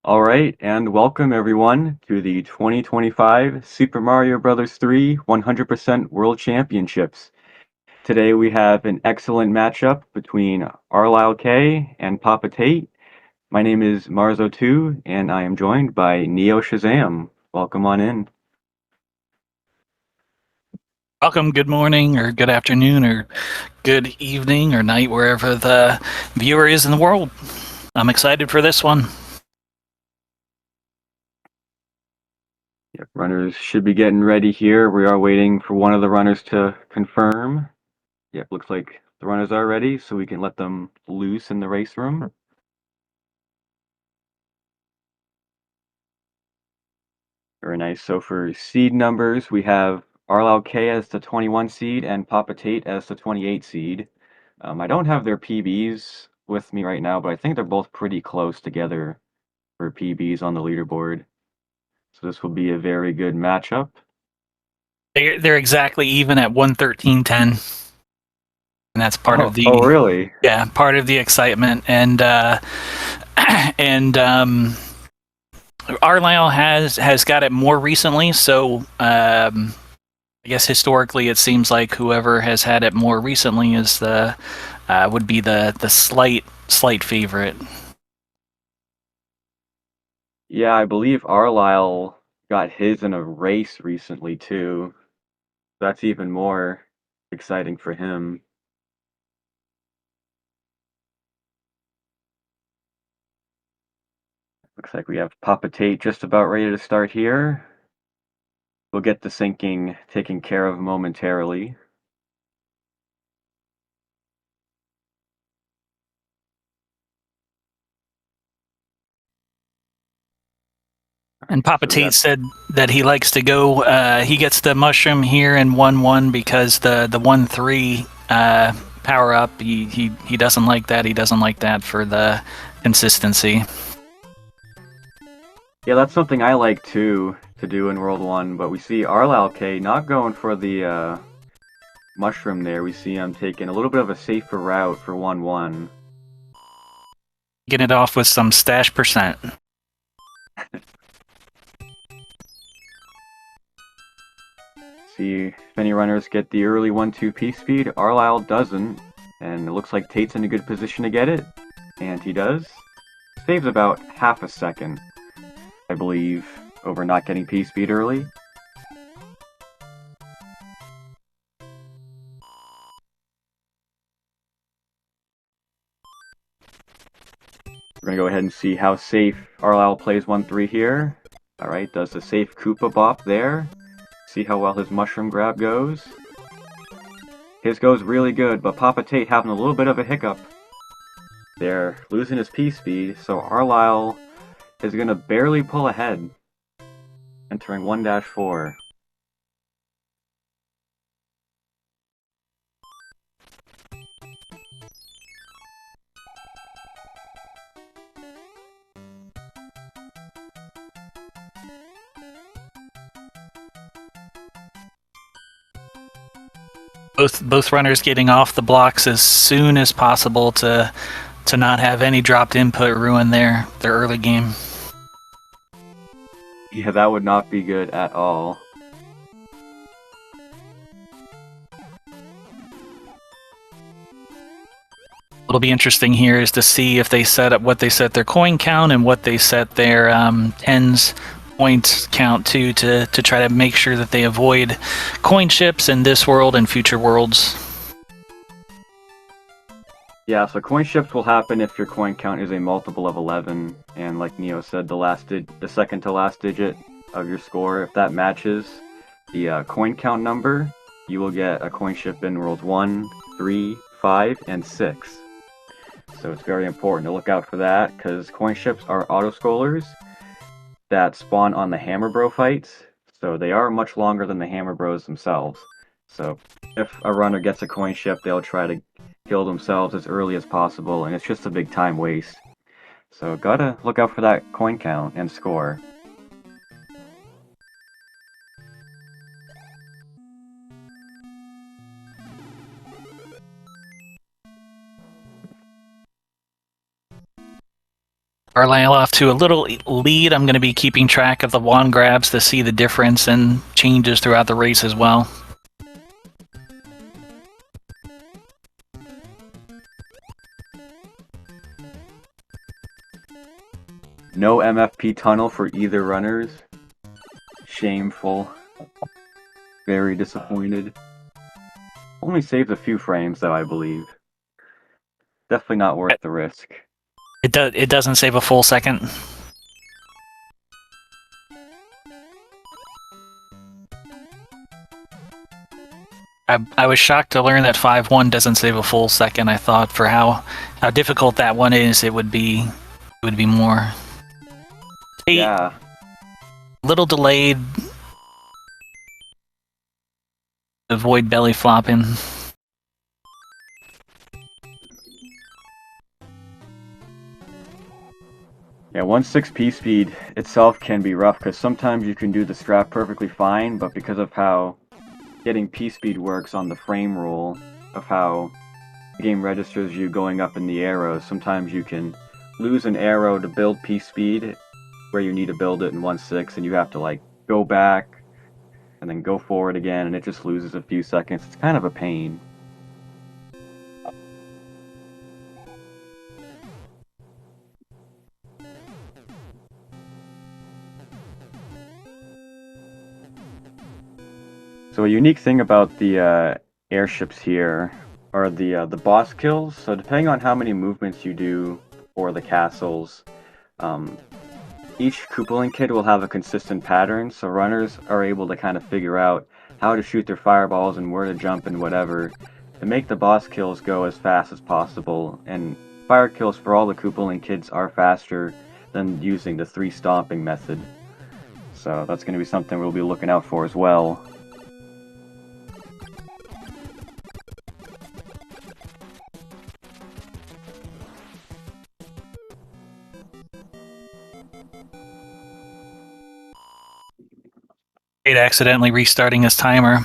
All right, and welcome everyone to the 2025 Super Mario Bros. 3 100% World Championships. Today we have an excellent matchup between Arlilecay and PapaTate. My name is Marzo2, and I am joined by Neo Shazam. Welcome on in. Welcome, good morning, or good afternoon, or good evening, or night, wherever the viewer is in the world. I'm excited for this one. Yep, runners should be getting ready here. We are waiting for one of the runners to confirm. Yep, looks like the runners are ready, so we can let them loose in the race room. Very nice. So for seed numbers, we have Arlilecay as the 21 seed and PapaTate as the 28 seed. I don't have their PBs with me right now, but I think they're both pretty close together for PBs on the leaderboard. So this will be a very good matchup. They're exactly even at 113.10, and that's part of Oh, the really? part of the excitement. And and Arlisle has got it more recently, so I guess historically it seems like whoever has had it more recently is the would be the slight favorite. Yeah, I believe Arlisle got his in a race recently too. That's even more exciting for him. Looks like we have PapaTate just about ready to start here. We'll get the syncing taken care of momentarily. And Alright, Papa so we Tate got said that he likes to go. He gets the mushroom here in 1-1 because the 1-3 power up. He doesn't like that. He doesn't like that for the consistency. yeah, that's something I like too to do in World 1, but we see Arlilecay not going for the mushroom there. We see him taking a little bit of a safer route for 1-1. Get it off with some stash percent. See if any runners get the early 1-2 piece speed. Arlisle doesn't, and it looks like Tate's in a good position to get it, and he does. Saves about half a second, I believe, over not getting piece speed early. We're gonna go ahead and see how safe Arlisle plays 1-3 here. Alright, does the safe Koopa Bop there. See how well his mushroom grab goes. His goes really good, but PapaTate having a little bit of a hiccup. They're losing his P-speed, so Arlisle is gonna barely pull ahead. Entering 1-4. Both runners getting off the blocks as soon as possible to not have any dropped input ruin their early game. Yeah, that would not be good at all. What'll be interesting here is to see if they set up what they set their coin count and what they set their tens point count to try to make sure that they avoid coin chips in this world and future worlds. Yeah, so coin ships will happen if your coin count is a multiple of 11, and like Neo said, the second to last digit of your score, if that matches the coin count number, you will get a coin ship in Worlds 1, 3, 5, and 6. So it's very important to look out for that, because coin ships are auto-scrollers that spawn on the Hammer Bro fights, so they are much longer than the Hammer Bros themselves. So if a runner gets a coin ship, they'll try to kill themselves as early as possible, and it's just a big time waste. So gotta look out for that coin count and score. Arlilecay off to a little lead. I'm going to be keeping track of the wand grabs to see the difference and changes throughout the race as well. No MFP tunnel for either runners. Shameful. Very disappointed. Only saves a few frames though, I believe. Definitely not worth the risk. It doesn't save a full second. I was shocked to learn that 5-1 doesn't save a full second. I thought for how difficult that one is, it would be more. Yeah. Little delayed. Avoid belly flopping. Yeah, 1/6 P speed itself can be rough because sometimes you can do the strap perfectly fine, but because of how getting P speed works on the frame rule of how the game registers you going up in the arrows, sometimes you can lose an arrow to build P speed where you need to build it in 1/6 and you have to like go back and then go forward again and it just loses a few seconds. It's kind of a pain. So a unique thing about the airships here are the boss kills. So depending on how many movements you do for the castles, each Koopaling kid will have a consistent pattern. So runners are able to kind of figure out how to shoot their fireballs and where to jump and whatever to make the boss kills go as fast as possible. And fire kills for all the Koopaling kids are faster than using the 3 stomping method. So that's going to be something we'll be looking out for as well. Accidentally restarting his timer.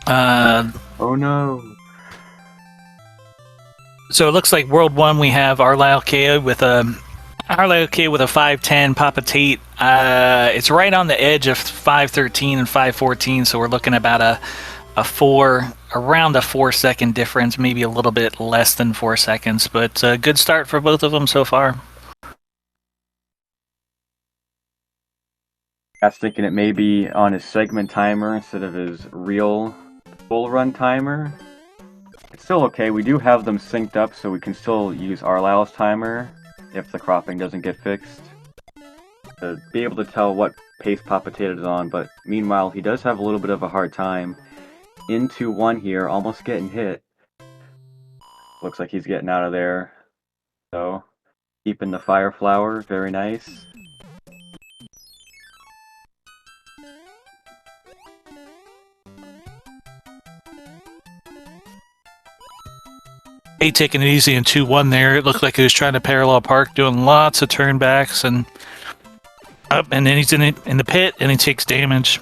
Oh no. So it looks like World 1 we have Arlilecay with a 510 PapaTate. It's right on the edge of 513 and 514, so we're looking about around a 4-second difference, maybe a little bit less than 4 seconds, but a good start for both of them so far. I was thinking it may be on his segment timer instead of his real full run timer. It's still okay. We do have them synced up so we can still use Arlilecay's timer if the cropping doesn't get fixed to be able to tell what pace PapaTate is on, but meanwhile he does have a little bit of a hard time. Into 1 here, almost getting hit. Looks like he's getting out of there. So, keeping the fire flower, very nice. Taking it easy in 2-1 there. It looked like he was trying to parallel park, doing lots of turnbacks and up, and then he's in the pit and he takes damage.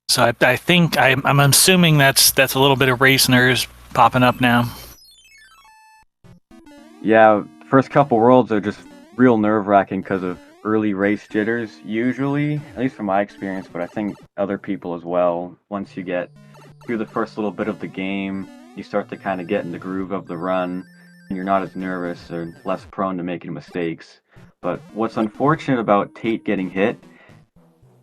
So I think I'm assuming that's a little bit of race nerves popping up now. Yeah, first couple worlds are just real nerve-wracking because of early race jitters, usually, at least from my experience, but I think other people as well. Once you get through the first little bit of the game, you start to kind of get in the groove of the run, and you're not as nervous or less prone to making mistakes. But what's unfortunate about Tate getting hit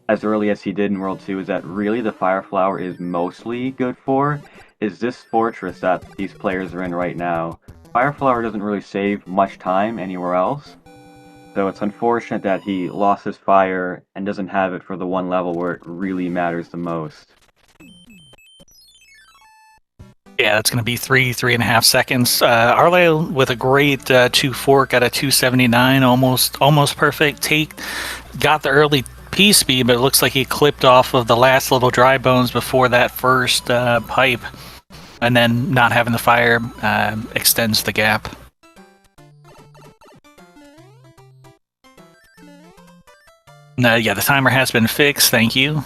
as early as he did in World 2 is that really the Fire Flower is mostly good for is this fortress that these players are in right now. Fire Flower doesn't really save much time anywhere else. So it's unfortunate that he lost his fire and doesn't have it for the one level where it really matters the most. Yeah, that's going to be 3.5 seconds. Arlilecay with a great 2 got a 279, almost perfect. Tate got the early P speed, but it looks like he clipped off of the last little dry bones before that first pipe, and then not having the fire extends the gap. Yeah, the timer has been fixed. Thank you.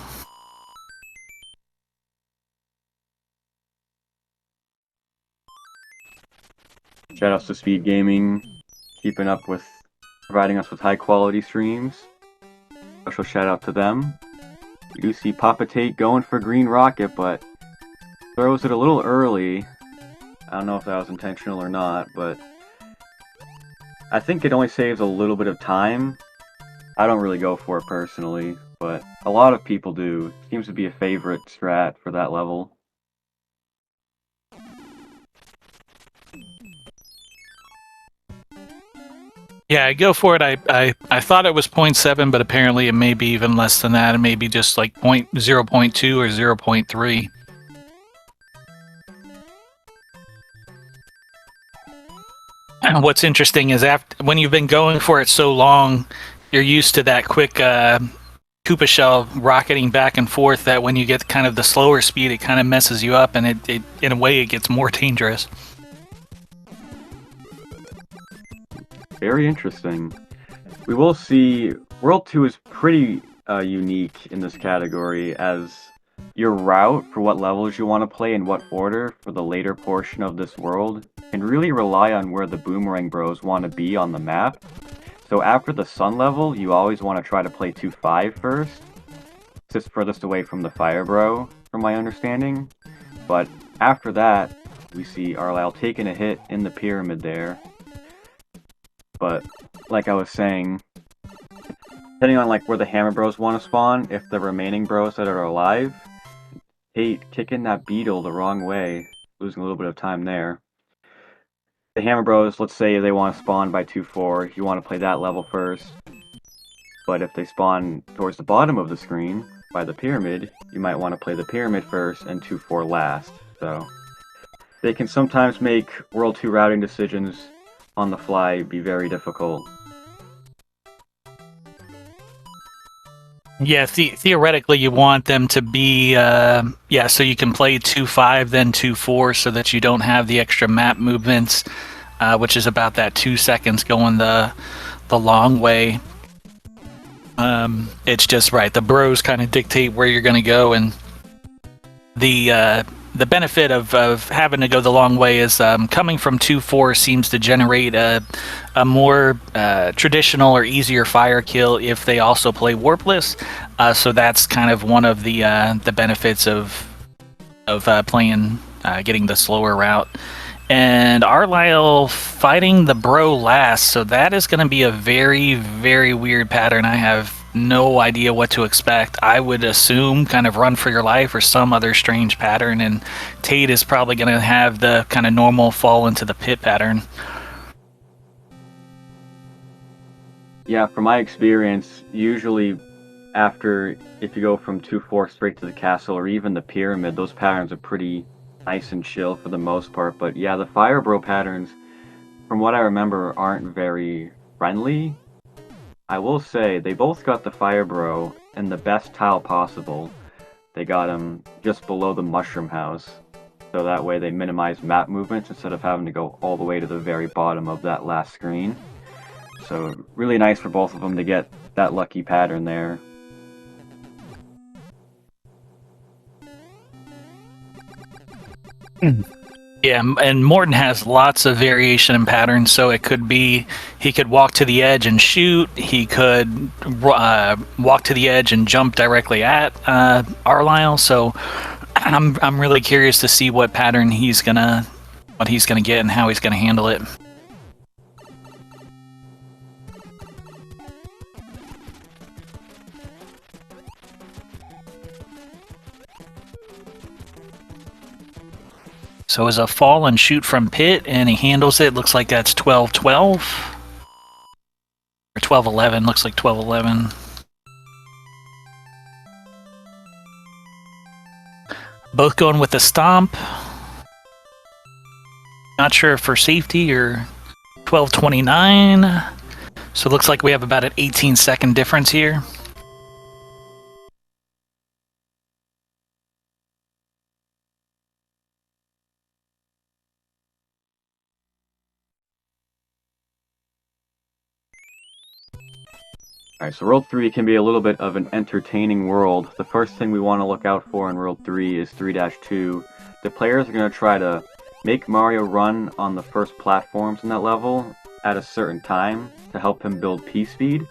Shoutouts to SpeedGaming, keeping up with providing us with high quality streams. Special shout out to them. We do see PapaTate going for Green Rocket, but throws it a little early. I don't know if that was intentional or not, but I think it only saves a little bit of time. I don't really go for it personally, but a lot of people do. It seems to be a favorite strat for that level. Yeah, I go for it. I thought it was 0.7, but apparently it may be even less than that. It may be just like 0.2 or 0.3. And what's interesting is when you've been going for it so long, you're used to that quick Koopa shell rocketing back and forth, that when you get kind of the slower speed, it kind of messes you up, and it in a way it gets more dangerous. Very interesting. We will see World 2 is pretty unique in this category, as your route for what levels you want to play in what order for the later portion of this world can really rely on where the Boomerang Bros want to be on the map. So after the Sun level, you always want to try to play 2-5 first. It's furthest away from the Fire Bro, from my understanding. But after that, we see Arlilecay taking a hit in the pyramid there. But like I was saying, depending on like where the Hammer Bros want to spawn, if the remaining bros that are alive, kicking that beetle the wrong way, losing a little bit of time there. The Hammer Bros, let's say they want to spawn by 2-4, you want to play that level first. But if they spawn towards the bottom of the screen, by the pyramid, you might want to play the pyramid first and 2-4 last. So they can sometimes make World 2 routing decisions on the fly be very difficult. Yeah, theoretically you want them to be, so you can play 2-5, then 2-4, so that you don't have the extra map movements, which is about that 2 seconds going the long way. It's just right. The bros kind of dictate where you're going to go, and the benefit of having to go the long way is coming from 2-4 seems to generate a more traditional or easier fire kill if they also play Warpless. So that's kind of one of the benefits of playing getting the slower route. And Arlilecay fighting the bro last, so that is going to be a very, very weird pattern. I have no idea what to expect. I would assume kind of run for your life or some other strange pattern, and Tate is probably going to have the kind of normal fall into the pit pattern. Yeah, from my experience, usually after, if you go from 2-4 straight to the castle or even the pyramid, those patterns are pretty nice and chill for the most part. But yeah, the Fire Bro patterns, from what I remember, aren't very friendly. I will say, they both got the Fire Bro in the best tile possible. They got him just below the Mushroom House, so that way they minimize map movements instead of having to go all the way to the very bottom of that last screen. So really nice for both of them to get that lucky pattern there. Yeah, and Morton has lots of variation in patterns, so it could be he could walk to the edge and shoot, he could walk to the edge and jump directly at Arlilecay, so I'm really curious to see what pattern he's gonna get and how he's gonna handle it. So as a fall and shoot from pit, and he handles it. Looks like that's 12-12. Or 12-11, looks like 12-11. Both going with the stomp. Not sure for safety or 12-29. So it looks like we have about an 18-second difference here. Alright, so World 3 can be a little bit of an entertaining world. The first thing we want to look out for in World 3 is 3-2. The players are going to try to make Mario run on the first platforms in that level at a certain time to help him build P-speed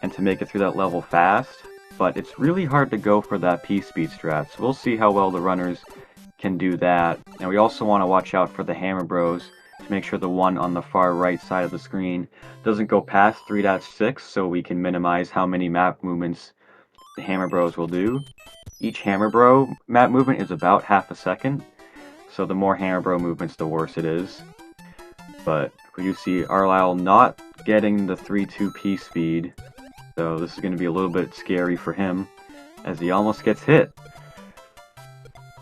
and to make it through that level fast. But it's really hard to go for that P-speed strat, so we'll see how well the runners can do that. And we also want to watch out for the Hammer Bros to make sure the one on the far right side of the screen doesn't go past 3-6, so we can minimize how many map movements the Hammer Bros will do. Each Hammer Bro map movement is about half a second, so the more Hammer Bro movements, the worse it is. But we do see Arlile not getting the 3-2 P speed, so this is going to be a little bit scary for him, as he almost gets hit.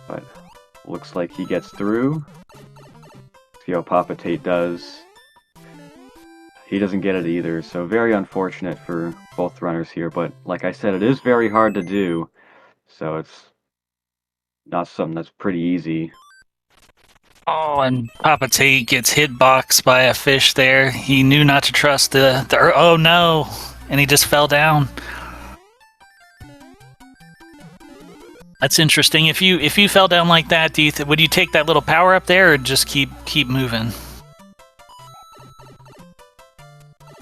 But looks like he gets through. See how PapaTate does. He doesn't get it either, so very unfortunate for both runners here, but like I said, it is very hard to do, so it's not something that's pretty easy. Oh, and PapaTate gets hitboxed by a fish there. He knew not to trust the oh no, and he just fell down. That's interesting. If you fell down like that, would you take that little power up there, or just keep moving?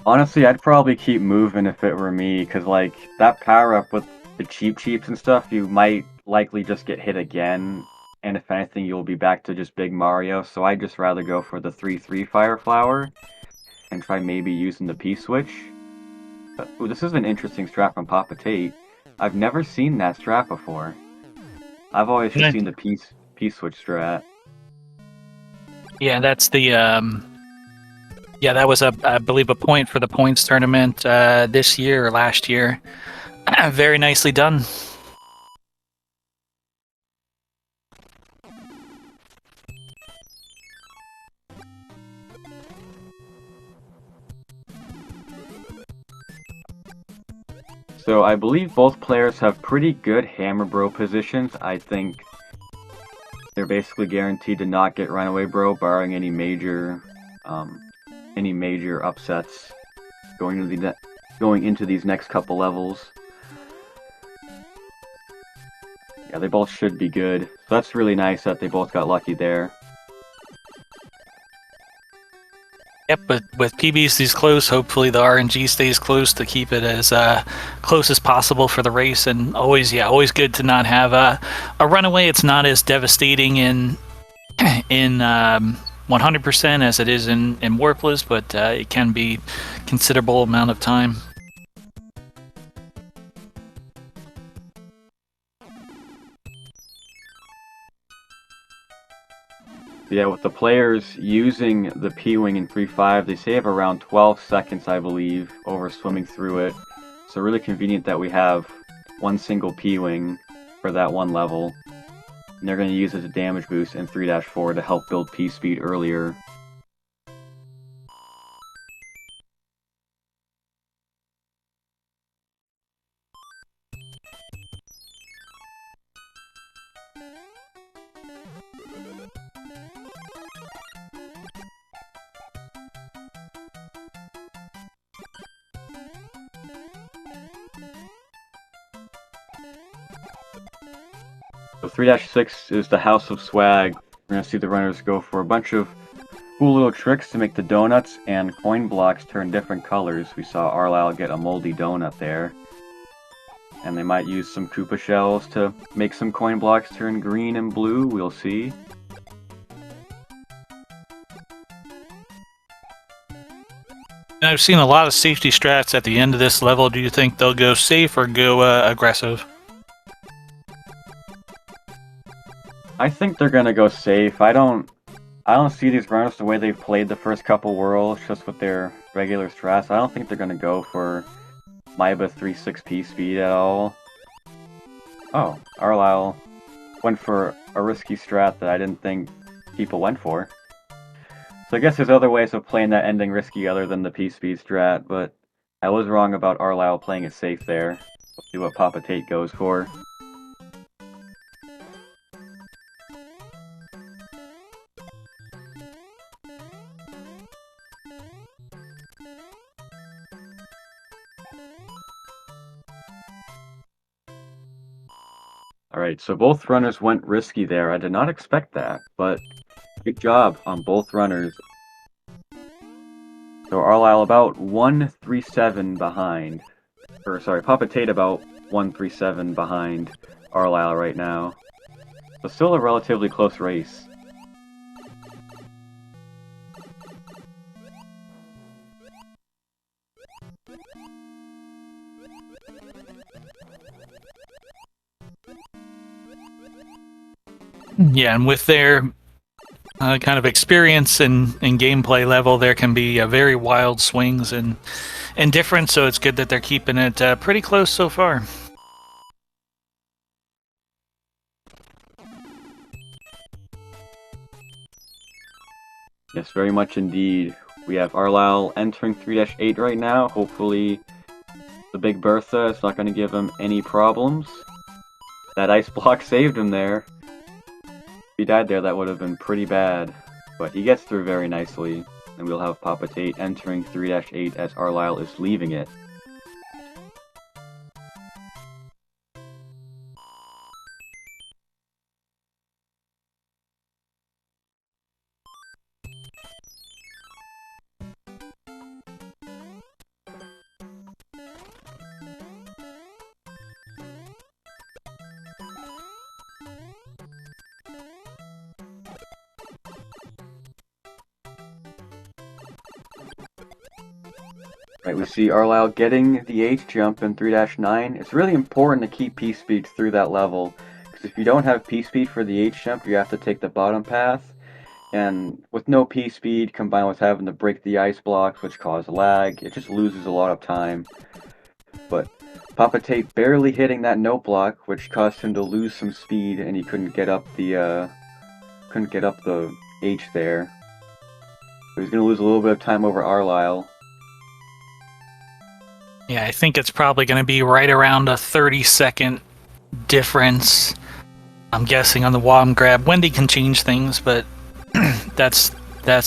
Honestly, I'd probably keep moving if it were me, because like that power up with the cheeps and stuff, you might likely just get hit again, and if anything, you'll be back to just Big Mario. So I'd just rather go for the 3-3 Fire Flower and try maybe using the P switch. But, ooh, this is an interesting strat from PapaTate. I've never seen that strat before. I've always just seen the P switch strat. Yeah, that's the yeah, that was I believe a point for the points tournament this year or last year. Very nicely done. So I believe both players have pretty good Hammer Bro positions. I think they're basically guaranteed to not get Runaway Bro, barring any major upsets going into these next couple levels. Yeah, they both should be good. So that's really nice that they both got lucky there. Yep, but with PBs close, hopefully the RNG stays close to keep it as close as possible for the race. And always good to not have a runaway. It's not as devastating in 100% as it is in Warpless, but it can be considerable amount of time. Yeah, with the players using the P-Wing in 3-5, they save around 12 seconds, I believe, over swimming through it. So really convenient that we have one single P-Wing for that one level. And they're going to use it as a damage boost in 3-4 to help build P-Speed earlier. So 3-6 is the House of Swag. We're going to see the runners go for a bunch of cool little tricks to make the donuts and coin blocks turn different colors. We saw Arlile get a moldy donut there. And they might use some Koopa shells to make some coin blocks turn green and blue, we'll see. I've seen a lot of safety strats at the end of this level. Do you think they'll go safe or go aggressive? I think they're gonna go safe. I don't see these runners the way they've played the first couple worlds, just with their regular strats. I don't think they're gonna go for Maiba 3-6 P speed at all. Oh, Arlile went for a risky strat that I didn't think people went for. So I guess there's other ways of playing that ending risky other than the P speed strat, but I was wrong about Arlile playing it safe there. Let's see what PapaTate goes for. Alright, so both runners went risky there. I did not expect that, but Good job on both runners. So Arlisle about 137 behind. Or sorry, PapaTate about 137 behind Arlisle right now. So still a relatively close race. Yeah, and with their kind of experience and gameplay level, there can be very wild swings and difference, so it's good that they're keeping it pretty close so far. Yes, very much indeed. We have Arlisle entering 3-8 right now. Hopefully the Big Bertha is not going to give him any problems. That ice block saved him there. If he died there, that would have been pretty bad. But he gets through very nicely, and we'll have PapaTate entering 3-8 as Arlisle is leaving it. Right, we see Arlisle getting the H jump in 3-9. It's really important to keep P-Speed through that level, because if you don't have P-Speed for the H jump, you have to take the bottom path, and with no P-Speed combined with having to break the ice blocks, which cause lag, it just loses a lot of time. But PapaTate barely hitting that note block, which caused him to lose some speed, and he couldn't get up the H there. So he's going to lose a little bit of time over Arlisle. Yeah, I think it's probably going to be right around a 30-second difference. I'm guessing on the WOM grab. Wendy can change things, but that's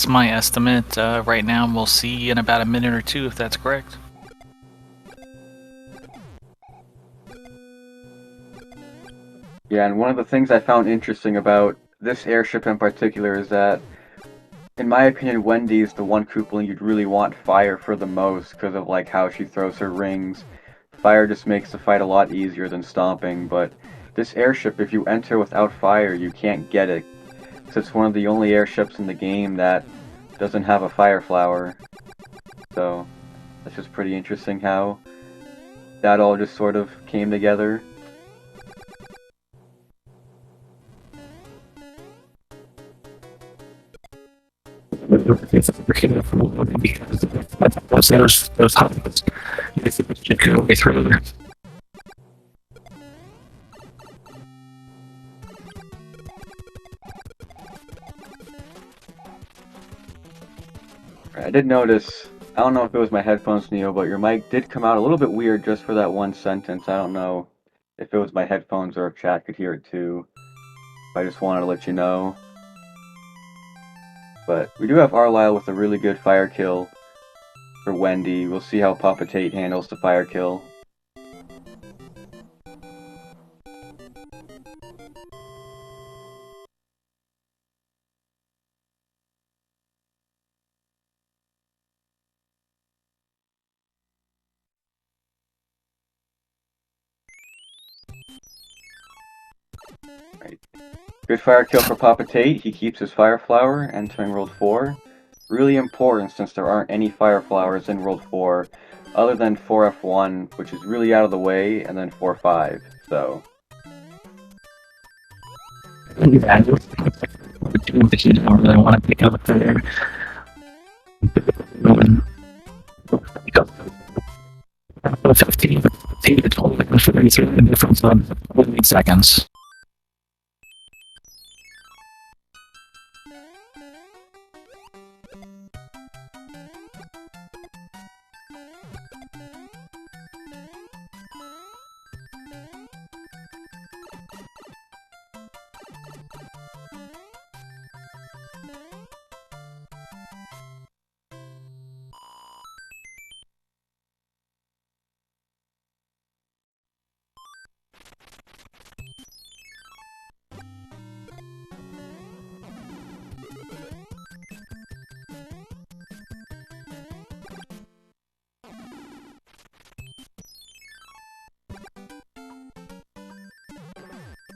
my estimate right now. And we'll see in about a minute or two if that's correct. Yeah, and one of the things I found interesting about this airship in particular is that, in my opinion, Wendy is the one Koopaling you'd really want fire for the most because of like how she throws her rings. Fire just makes the fight a lot easier than stomping, but this airship, if you enter without fire, you can't get it. So it's one of the only airships in the game that doesn't have a fire flower. So that's just pretty interesting how that all just sort of came together. Those hobbits, you can go way through there. I did notice, I don't know if it was my headphones, Neo, but your mic did come out a little bit weird just for that one sentence. I don't know if it was my headphones or if chat could hear it too. I just wanted to let you know. But we do have Arlisle with a really good fire kill for Wendy. We'll see how PapaTate handles the fire kill. Right. Good fire kill for PapaTate. He keeps his fire flower entering World 4. Really important since there aren't any fire flowers in World 4 other than 4F1, which is really out of the way, and then 4-5. So I really want to pick up there. Pick up 15 to 33 the difference on 8 seconds.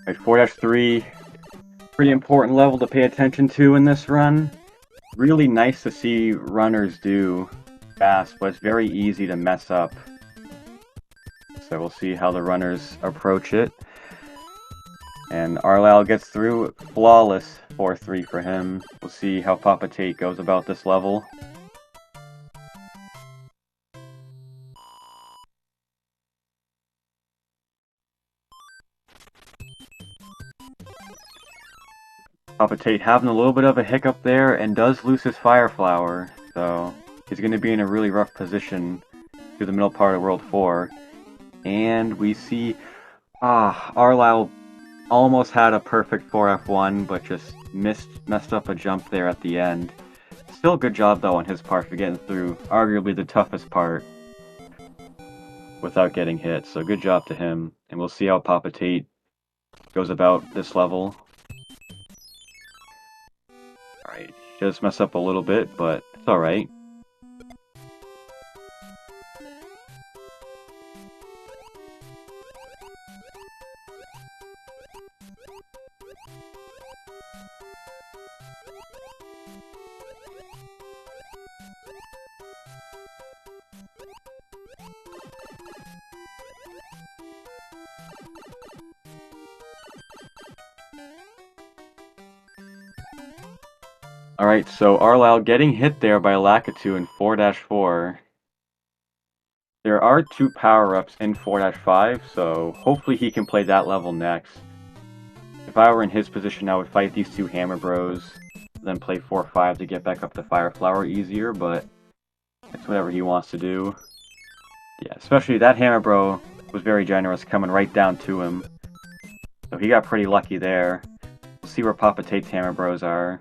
Alright, 4-3. Pretty important level to pay attention to in this run. Really nice to see runners do fast, but it's very easy to mess up. So we'll see how the runners approach it. And Arlilecay gets through flawless 4-3 for him. We'll see how PapaTate goes about this level. PapaTate having a little bit of a hiccup there and does lose his Fire Flower, so he's going to be in a really rough position through the middle part of World 4. And we see Arlilecay almost had a perfect 4F1, but just messed up a jump there at the end. Still a good job though on his part for getting through arguably the toughest part without getting hit, so good job to him. And we'll see how PapaTate goes about this level. Alright, he does mess up a little bit, but it's alright. Alright, so Arlilecay getting hit there by Lakitu in 4-4. There are 2 power-ups in 4-5, so hopefully he can play that level next. If I were in his position, I would fight these 2 Hammer Bros, then play 4-5 to get back up to Fire Flower easier, but it's whatever he wants to do. Yeah, especially that Hammer Bro was very generous, coming right down to him. So he got pretty lucky there. We'll see where PapaTate's Hammer Bros are.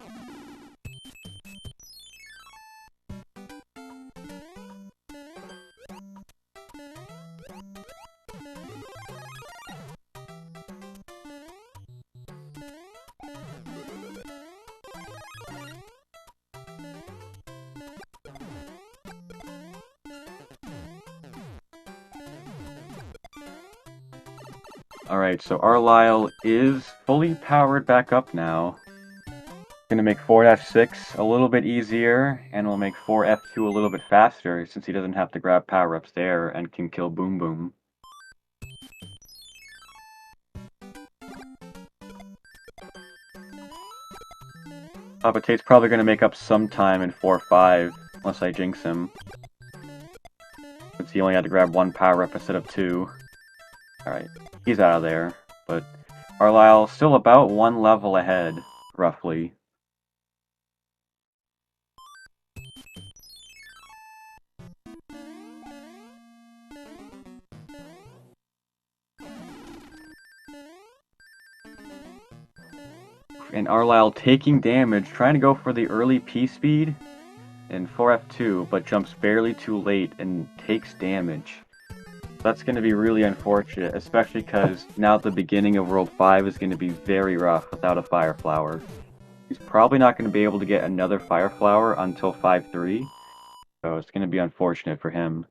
Alright, so Arlilecay is fully powered back up now. Gonna make 4-6 a little bit easier, and we'll make 4F2 a little bit faster, since he doesn't have to grab power-ups there and can kill Boom Boom. PapaTate's probably gonna make up some time in 4-5, unless I jinx him. Since he only had to grab 1 power-up instead of 2. Alright, he's out of there, but Arlilecay still about 1 level ahead, roughly. And Arlilecay taking damage, trying to go for the early P-speed in 4F2, but jumps barely too late and takes damage. That's going to be really unfortunate, especially because now the beginning of World 5 is going to be very rough without a Fire Flower. He's probably not going to be able to get another Fire Flower until 5-3, so it's going to be unfortunate for him.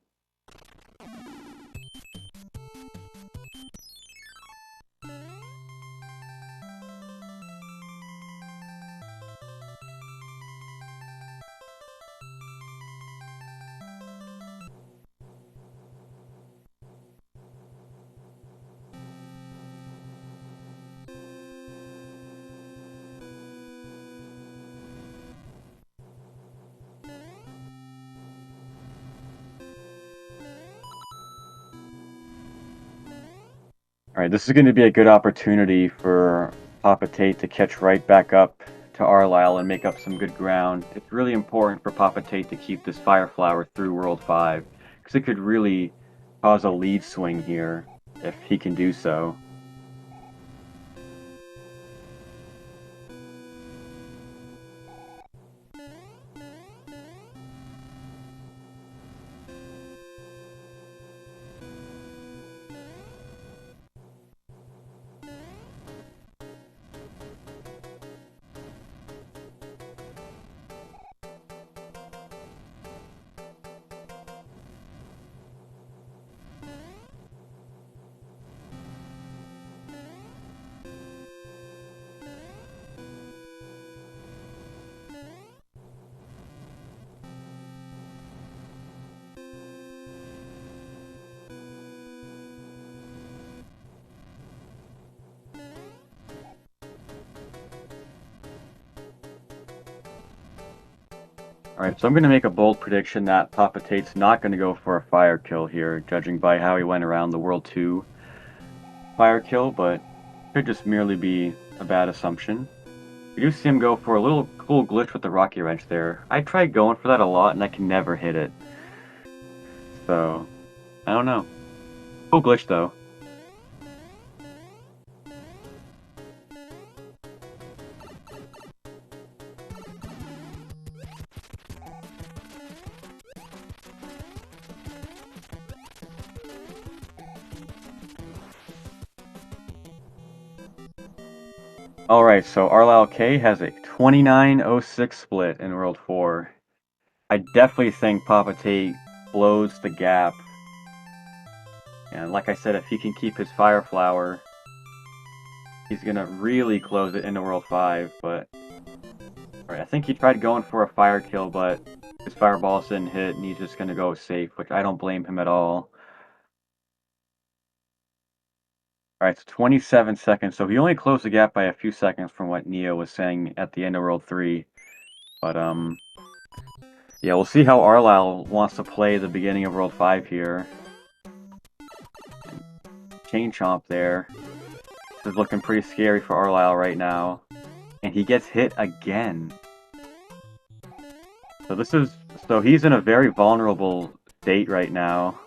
Alright, this is going to be a good opportunity for PapaTate to catch right back up to Arlilecay and make up some good ground. It's really important for PapaTate to keep this Fire Flower through World 5, because it could really cause a lead swing here, if he can do so. Alright, so I'm going to make a bold prediction that PapaTate's not going to go for a fire kill here, judging by how he went around the World 2 fire kill, but could just merely be a bad assumption. We do see him go for a little cool glitch with the Rocky Wrench there. I tried going for that a lot and I can never hit it. So, I don't know. Cool glitch though. Alright, so Arlilecay has a 29-06 split in World 4. I definitely think PapaTate blows the gap. And like I said, if he can keep his Fire Flower, he's gonna really close it into World 5, but... Alright, I think he tried going for a fire kill, but his fireballs didn't hit, and he's just gonna go safe, which I don't blame him at all. Alright, so 27 seconds, so he only closed the gap by a few seconds from what Neo was saying at the end of World 3. But, yeah, we'll see how Arlile wants to play the beginning of World 5 here. Chain Chomp there. This is looking pretty scary for Arlile right now. And he gets hit again. So he's in a very vulnerable state right now.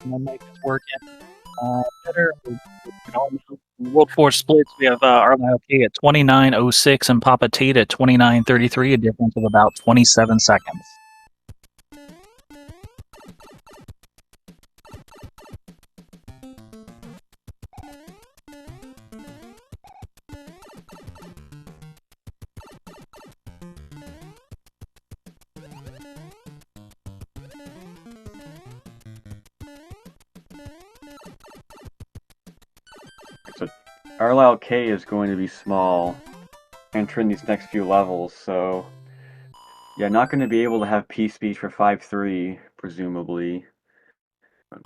My mic is working better. World 4 splits, we have Arlilecay at 29.06 and PapaTate at 29.33, a difference of about 27 seconds. So Arlilecay is going to be small entering these next few levels, so yeah, not going to be able to have P-Speech for 5-3, presumably.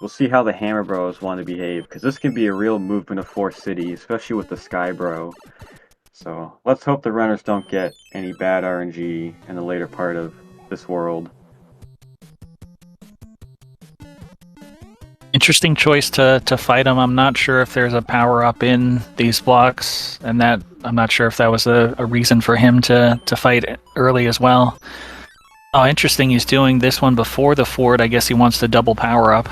We'll see how the Hammer Bros want to behave, because this can be a real movement of Force City, especially with the Sky Bro. So let's hope the runners don't get any bad RNG in the later part of this world. Interesting choice to fight him. I'm not sure if there's a power-up in these blocks, and that I'm not sure if that was a reason for him to fight early as well. Oh, interesting, he's doing this one before the fort. I guess he wants to double power-up.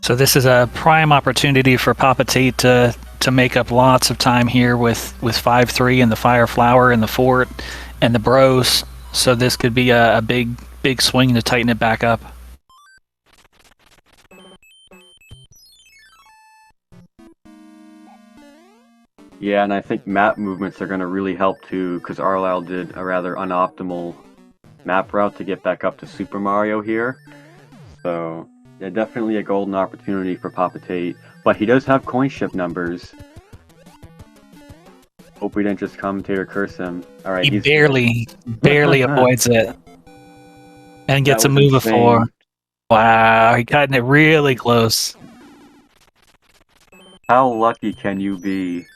So this is a prime opportunity for PapaTate to make up lots of time here with 5-3 and the Fire Flower and the fort and the Bros. So this could be a big swing to tighten it back up. Yeah, and I think map movements are going to really help too, because Arlile did a rather unoptimal map route to get back up to Super Mario here. So, yeah, definitely a golden opportunity for PapaTate. But he does have coin ship numbers. Hope we didn't just commentator curse him. Alright, He barely avoids it. And gets a move of 4. Wow, he got it really close. How lucky can you be?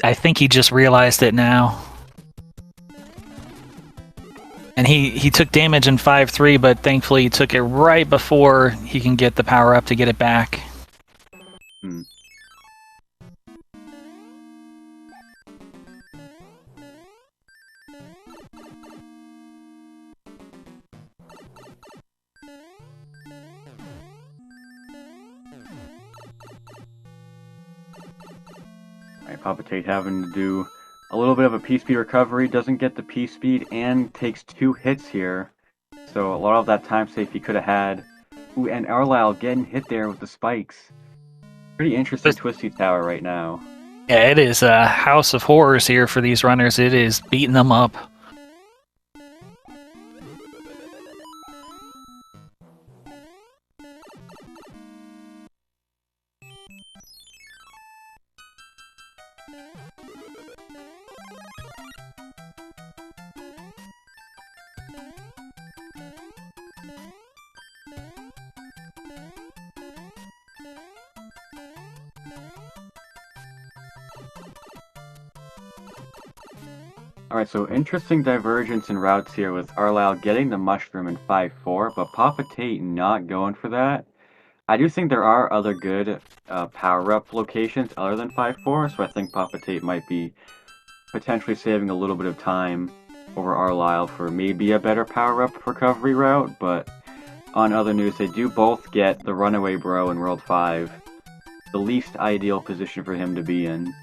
I think he just realized it now. And he took damage in 5-3, but thankfully he took it right before he can get the power up to get it back. PapaTate having to do a little bit of a P-Speed recovery, doesn't get the P-Speed, and takes 2 hits here. So a lot of that time save he could have had. Ooh, and Arlile getting hit there with the spikes. Pretty interesting Twisty Tower right now. Yeah, it is a house of horrors here for these runners. It is beating them up. Alright, so interesting divergence in routes here with Arlisle getting the mushroom in 5-4, but PapaTate not going for that. I do think there are other good power-up locations other than 5-4, so I think PapaTate might be potentially saving a little bit of time over Arlisle for maybe a better power-up recovery route, but on other news, they do both get the Runaway Bro in World 5, the least ideal position for him to be in.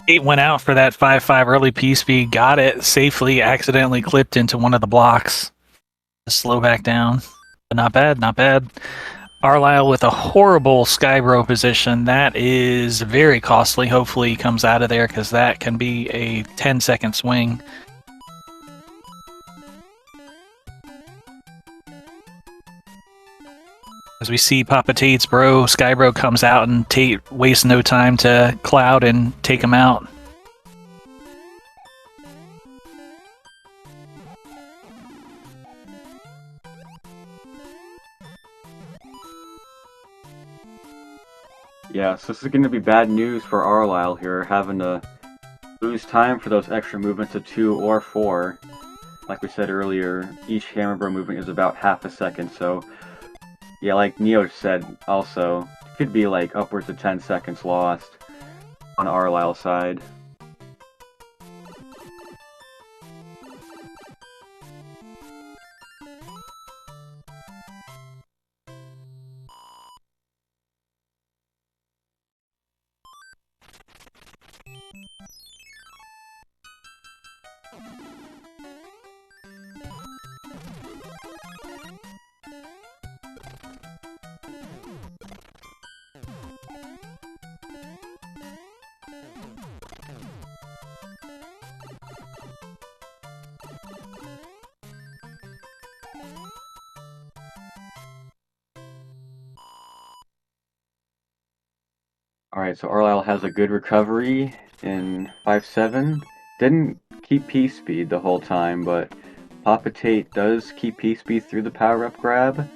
8 went out for that 5-5 early P-speed, got it safely, accidentally clipped into one of the blocks. Slow back down. But not bad, not bad. Arlisle with a horrible Skybro position. That is very costly. Hopefully he comes out of there because that can be a 10-second swing. As we see PapaTate's bro, Skybro comes out and Tate wastes no time to cloud and take him out. Yeah, so this is going to be bad news for Arlisle here, having to lose time for those extra movements of 2 or 4. Like we said earlier, each Hammer Bro movement is about half a second, so yeah, like Neo said also, it could be like upwards of 10 seconds lost on Arlisle's side. Alright, so Arlisle has a good recovery in 5-7. Didn't keep P-speed the whole time, but PapaTate does keep P-speed through the power-up grab,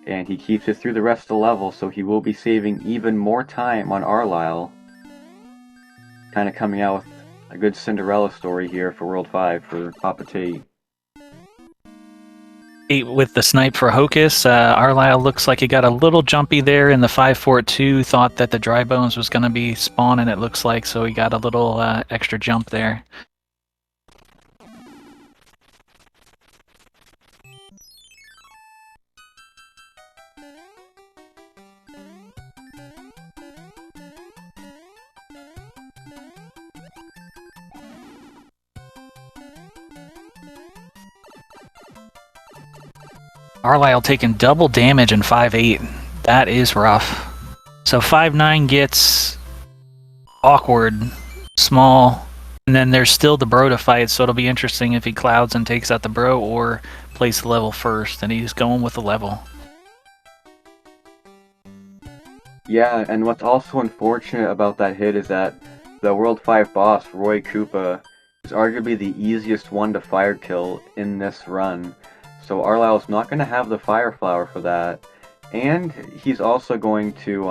and he keeps it through the rest of the level, so he will be saving even more time on Arlisle. Kind of coming out with a good Cinderella story here for World 5 for PapaTate. 8 with the snipe for Hocus. Arlisle looks like he got a little jumpy there in the 5-4-2. Thought that the dry bones was going to be spawning, it looks like, so he got a little extra jump there. Arlisle taking double damage in 5-8. That is rough. So 5-9 gets awkward, small, and then there's still the bro to fight, so it'll be interesting if he clouds and takes out the bro or plays the level first, and he's going with the level. Yeah, and what's also unfortunate about that hit is that the World 5 boss, Roy Koopa, is arguably the easiest one to fire kill in this run. So Arlisle's not going to have the Fire Flower for that, and he's also going to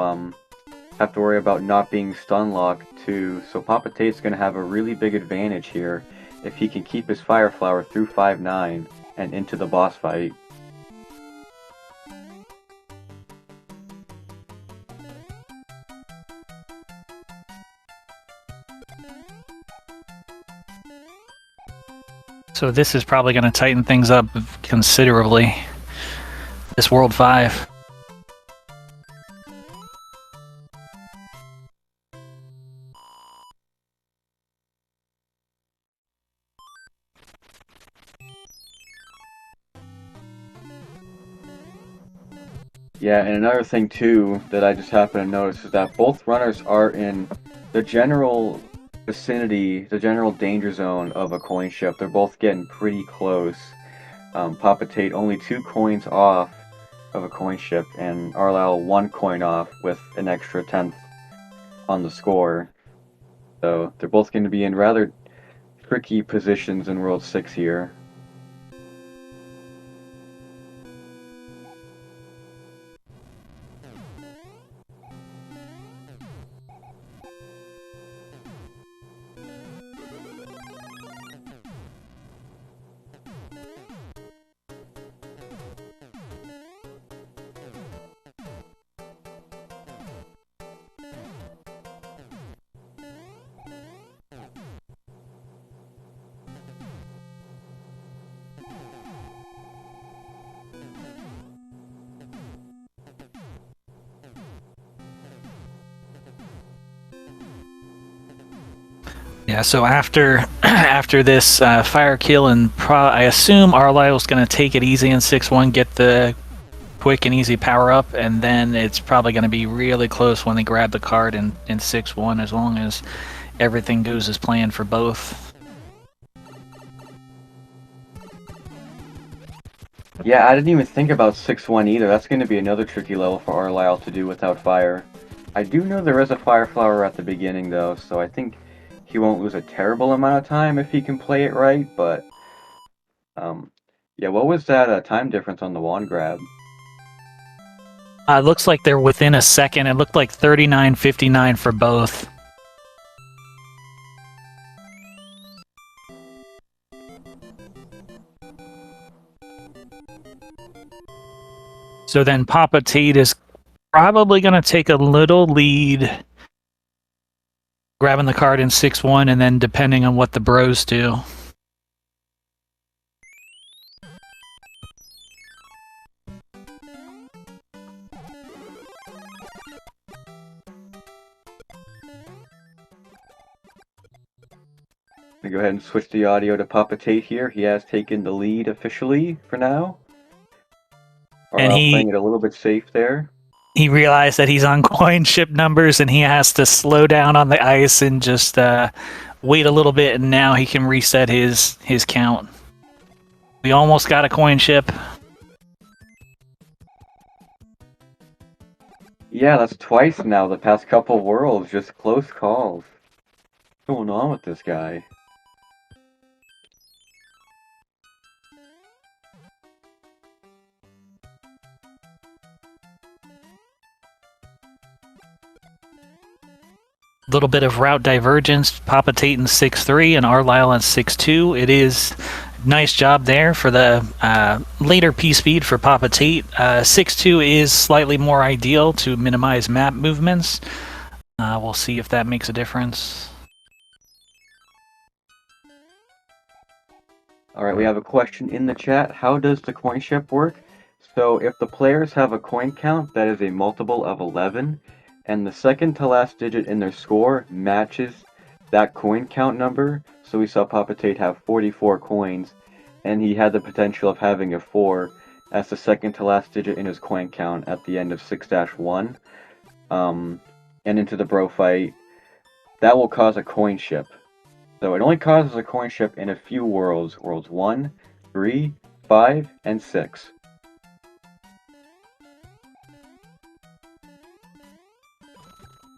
have to worry about not being stun locked too, so PapaTate's going to have a really big advantage here if he can keep his Fire Flower through 5-9 and into the boss fight. So this is probably going to tighten things up considerably, this World 5. Yeah, and another thing too that I just happened to notice is that both runners are in the general vicinity, the general danger zone of a coin ship. They're both getting pretty close. PapaTate only 2 coins off of a coin ship, and Arlisle 1 coin off with an extra 10th on the score. So they're both going to be in rather tricky positions in World 6 here. Yeah, so after this fire kill, and I assume Arlisle's going to take it easy in 6-1, get the quick and easy power up, and then it's probably going to be really close when they grab the card in 6-1, as long as everything goes as planned for both. Yeah, I didn't even think about 6-1 either. That's going to be another tricky level for Arlisle to do without fire. I do know there is a fire flower at the beginning though, so I think he won't lose a terrible amount of time if he can play it right, but yeah, what was that time difference on the wand grab? It looks like they're within a second. It looked like 39:59 for both. So then PapaTate is probably going to take a little lead, grabbing the card in 6-1, and then depending on what the bros do. I'm gonna go ahead and switch the audio to PapaTate here. He has taken the lead officially for now. And Arlisle playing it a little bit safe there. He realized that he's on coin ship numbers, and he has to slow down on the ice and just wait a little bit, and now he can reset his count. We almost got a coin ship. Yeah, that's twice now the past couple worlds, just close calls. What's going on with this guy? Little bit of route divergence. PapaTate in 6-3 and Arlisle in 6-2. It is nice job there for the later P speed for PapaTate. 6-2 is slightly more ideal to minimize map movements. We'll see if that makes a difference. Alright, we have a question in the chat. How does the coin ship work? So if the players have a coin count that is a multiple of 11, and the second to last digit in their score matches that coin count number, so we saw PapaTate have 44 coins, and he had the potential of having a 4 as the second to last digit in his coin count at the end of 6-1, and into the bro fight, that will cause a coin ship. So it only causes a coin ship in a few worlds, worlds 1, 3, 5, and 6.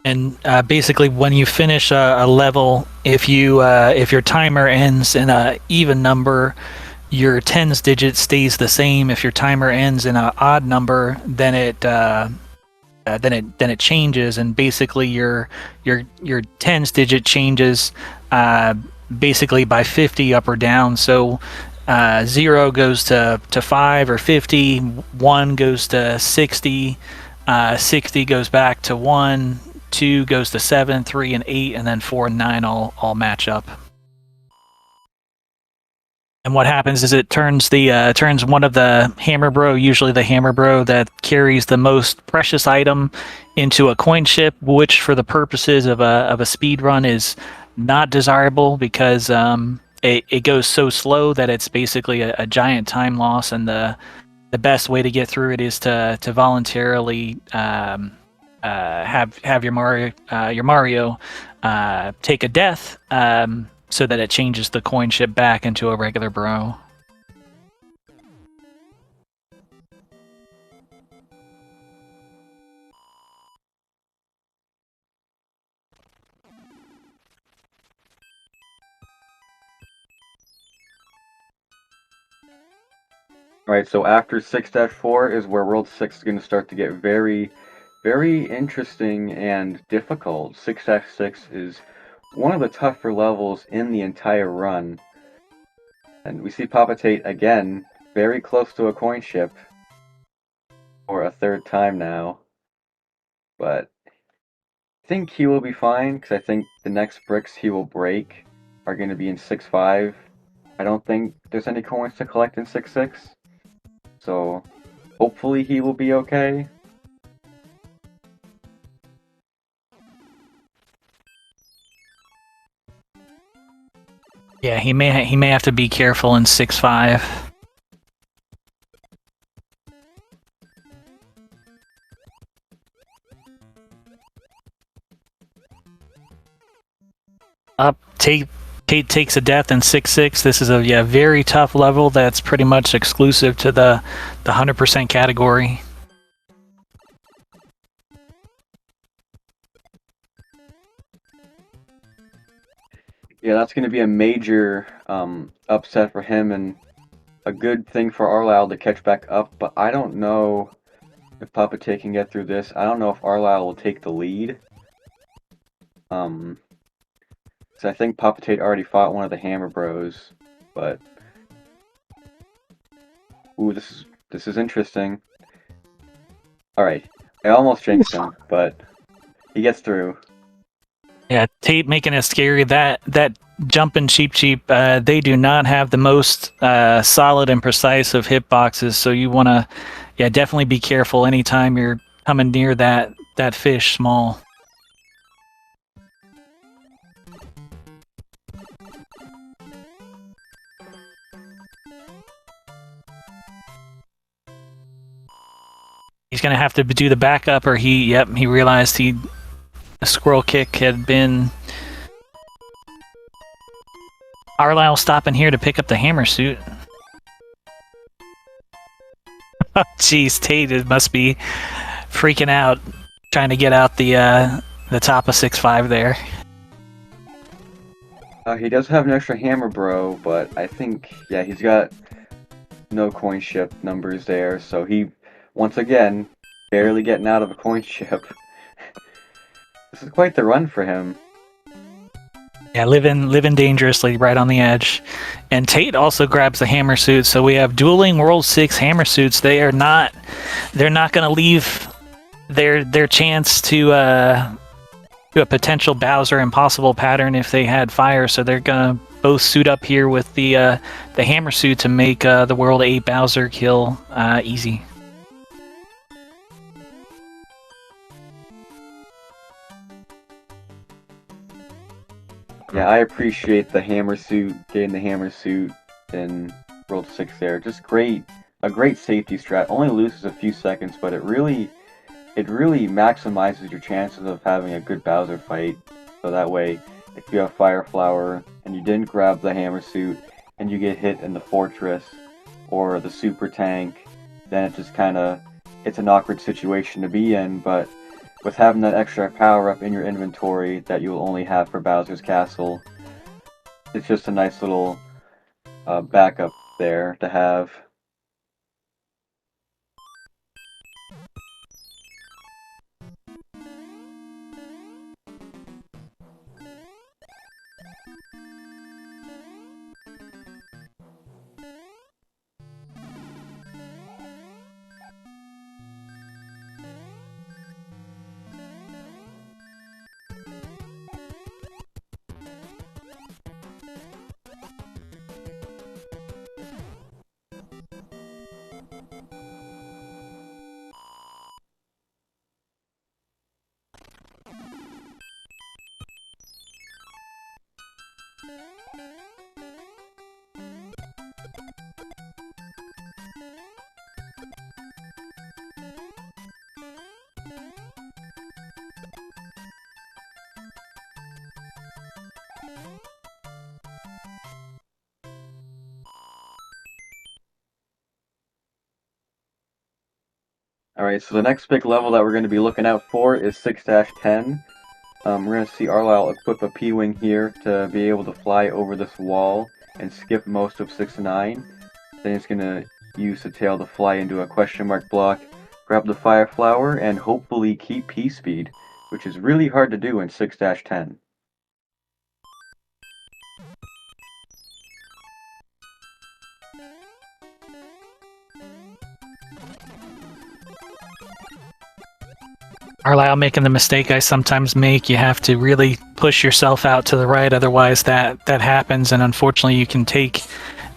And basically, when you finish a level, if your timer ends in an even number, your tens digit stays the same. If your timer ends in an odd number, then it changes, and basically your tens digit changes basically by 50 up or down. So 0 goes to 5 or 50, 1 goes to 60, 60 goes back to 1. 2 goes to 7, 3, and 8, and then 4 and 9 all match up. And what happens is it turns one of the hammer bro, usually the hammer bro that carries the most precious item, into a coin ship, which for the purposes of a speed run is not desirable, because it goes so slow that it's basically a giant time loss, and the the best way to get through it is to voluntarily have your Mario take a death, so that it changes the coin ship back into a regular bro. Alright, so after 6-4 is where World 6 is going to start to get very, very interesting and difficult. 6-6 is one of the tougher levels in the entire run. And we see PapaTate again, very close to a coin ship for a third time now. But I think he will be fine, because I think the next bricks he will break are going to be in 6-5. I don't think there's any coins to collect in 6-6. So hopefully he will be okay. Yeah, he may have to be careful in 6-5. Up, Tate takes a death in 6-6. This is a very tough level that's pretty much exclusive to the 100% category. Yeah, that's going to be a major upset for him, and a good thing for Arlisle to catch back up, but I don't know if PapaTate can get through this. I don't know if Arlisle will take the lead. So I think PapaTate already fought one of the Hammer Bros, but ooh, this is interesting. Alright, I almost jinxed him, but he gets through. Yeah, Tate making it scary. That jumping cheap, they do not have the most solid and precise of hitboxes, so you want to, definitely be careful anytime you're coming near that fish small. He's gonna have to do the backup, or he realized the squirrel kick had been. Arlisle stopping here to pick up the hammer suit. Oh, jeez, Tate must be freaking out, trying to get out the top of 6-5 there. He does have an extra Hammer Bro, but I think, yeah, he's got no coin ship numbers there, so he, once again, barely getting out of a coin ship. This is quite the run for him. Yeah, living dangerously right on the edge. And Tate also grabs the hammer suit, so we have dueling World 6 hammer suits. They're not gonna leave their chance to a potential Bowser impossible pattern if they had fire, so they're gonna both suit up here with the hammer suit to make the World 8 Bowser kill easy. Yeah, I appreciate the hammer suit, getting the hammer suit in World 6 there. Just a great safety strat. Only loses a few seconds, but it really maximizes your chances of having a good Bowser fight. So that way, if you have Fire Flower and you didn't grab the hammer suit and you get hit in the fortress or the super tank, then it's an awkward situation to be in, but with having that extra power-up in your inventory that you will only have for Bowser's Castle, it's just a nice little backup there to have. Alright, so the next big level that we're going to be looking out for is 6-10. We're going to see Arlisle equip a P-Wing here to be able to fly over this wall and skip most of 6-9. Then he's going to use the tail to fly into a question mark block, grab the Fire Flower, and hopefully keep P-Speed, which is really hard to do in 6-10. Arlisle making the mistake I sometimes make. You have to really push yourself out to the right, otherwise that happens, and unfortunately you can take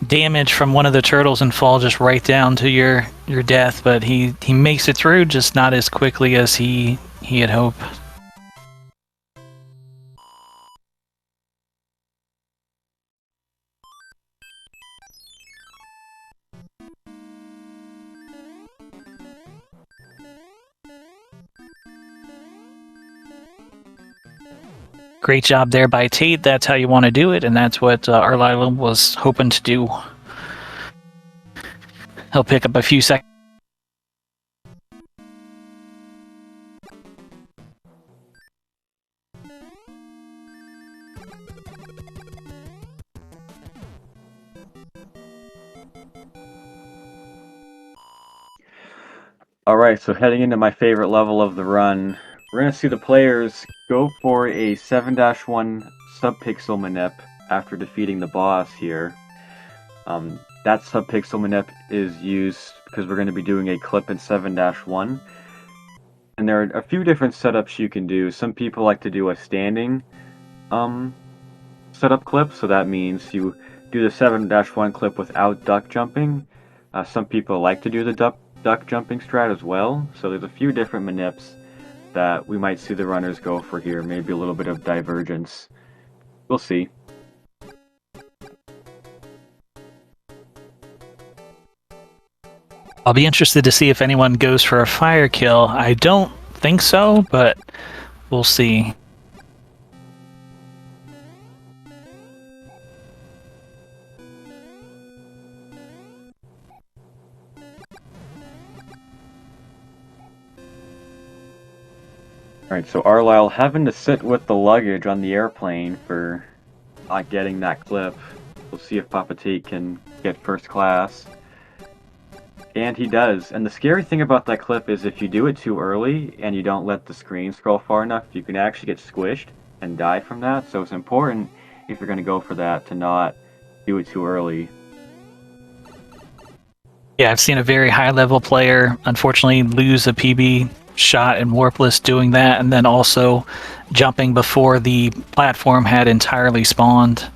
damage from one of the turtles and fall just right down to your death. But he makes it through, just not as quickly as he had hoped. Great job there by Tate. That's how you want to do it, and that's what Arlisle was hoping to do. He'll pick up a few seconds. Alright, so heading into my favorite level of the run, we're going to see the players go for a 7-1 sub-pixel manip after defeating the boss here. That sub-pixel manip is used because we're going to be doing a clip in 7-1. And there are a few different setups you can do. Some people like to do a standing setup clip, so that means you do the 7-1 clip without duck jumping. Some people like to do the duck jumping strat as well, so there's a few different manips that we might see the runners go for here, maybe a little bit of divergence. We'll see. I'll be interested to see if anyone goes for a fire kill. I don't think so, but we'll see. Alright, so Arlisle having to sit with the luggage on the airplane for not getting that clip. We'll see if PapaTate can get first class. And he does. And the scary thing about that clip is if you do it too early and you don't let the screen scroll far enough, you can actually get squished and die from that. So it's important, if you're going to go for that, to not do it too early. Yeah, I've seen a very high-level player, unfortunately, lose a PB shot in Warpless doing that, and then also jumping before the platform had entirely spawned.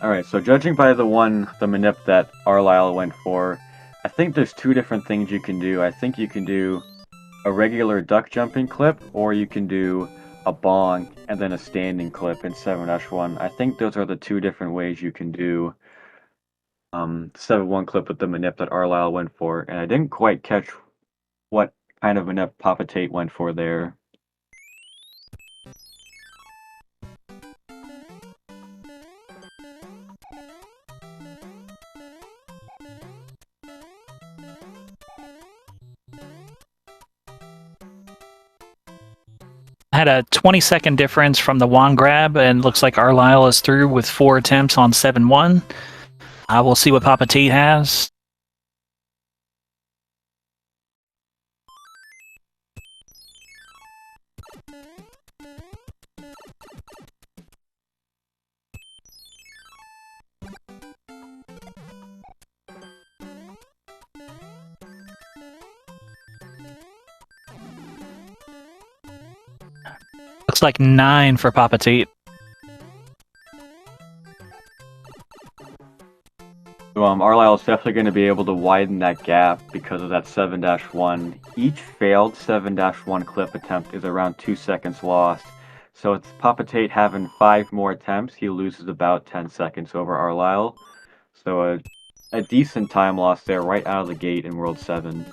Alright, so judging by the manip that Arlisle went for, I think there's two different things you can do. I think you can do a regular duck jumping clip, or you can do a bonk and then a standing clip in 7-1. I think those are the two different ways you can do 7-1 clip with the manip that Arlisle went for, and I didn't quite catch what kind of manip PapaTate went for there. Had a 20-second difference from the wand grab, and looks like Arlisle is through with 4 attempts on 7-1. We'll see what PapaTate has. Looks like 9 for PapaTate. So Arlisle is definitely going to be able to widen that gap because of that 7-1. Each failed 7-1 clip attempt is around 2 seconds lost. So it's PapaTate having 5 more attempts. He loses about 10 seconds over Arlile. So a decent time loss there right out of the gate in World 7.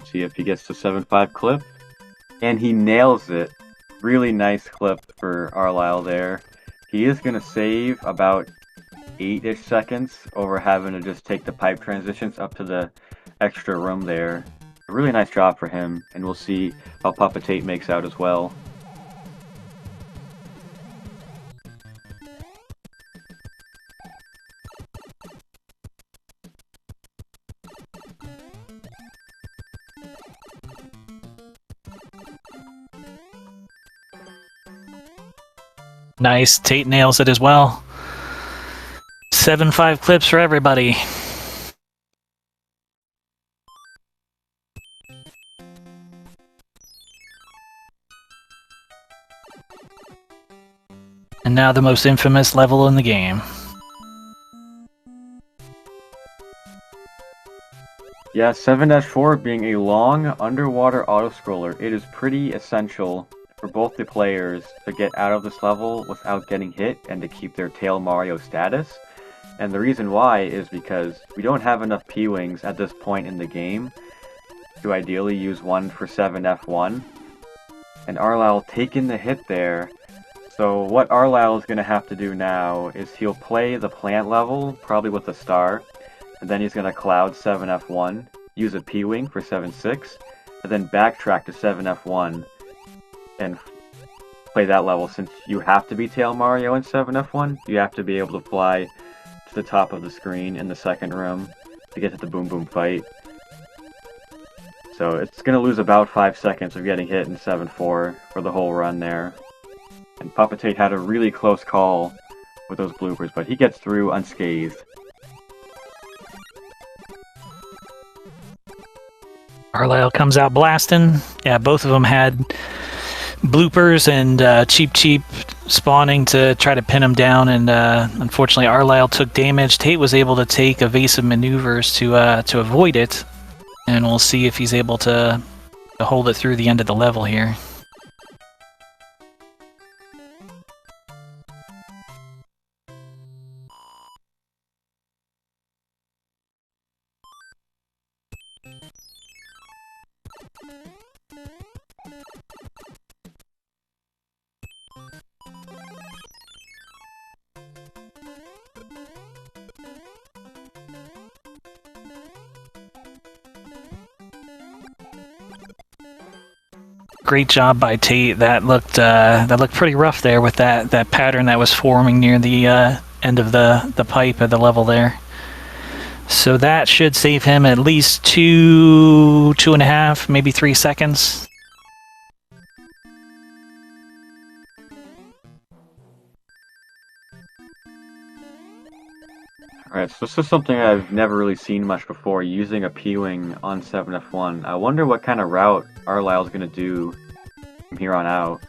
See if he gets the 7-5 clip. And he nails it. Really nice clip for Arlile there. He is going to save about 8-ish seconds over having to just take the pipe transitions up to the extra room there. A really nice job for him, and we'll see how PapaTate makes out as well. Nice. Tate nails it as well. 7-5 clips for everybody. And now the most infamous level in the game. Yeah, 7-4 being a long underwater auto-scroller, it is pretty essential for both the players to get out of this level without getting hit and to keep their Tail Mario status. And the reason why is because we don't have enough P-Wings at this point in the game to ideally use one for 7F1. And Arlile taking the hit there. So what Arlile is going to have to do now is he'll play the plant level, probably with a star, and then he's going to cloud 7F1, use a P-Wing for 7-6, and then backtrack to 7F1 and play that level. Since you have to be Tail Mario in 7F1, you have to be able to fly to the top of the screen in the second room to get to the Boom Boom fight. So it's going to lose about 5 seconds of getting hit in 7-4 for the whole run there. And PapaTate had a really close call with those bloopers, but he gets through unscathed. Arlile comes out blasting. Yeah, both of them had bloopers and cheap spawning to try to pin him down, and unfortunately Arlile took damage. Tate was able to take evasive maneuvers to avoid it, and we'll see if he's able to hold it through the end of the level here. Great job by Tate. That looked pretty rough there with that pattern that was forming near the end of the pipe of the level there. So that should save him at least 2.5, maybe 3 seconds. Alright, so this is something I've never really seen much before, using a P-Wing on 7F1. I wonder what kind of route Arlile's going to do from here on out.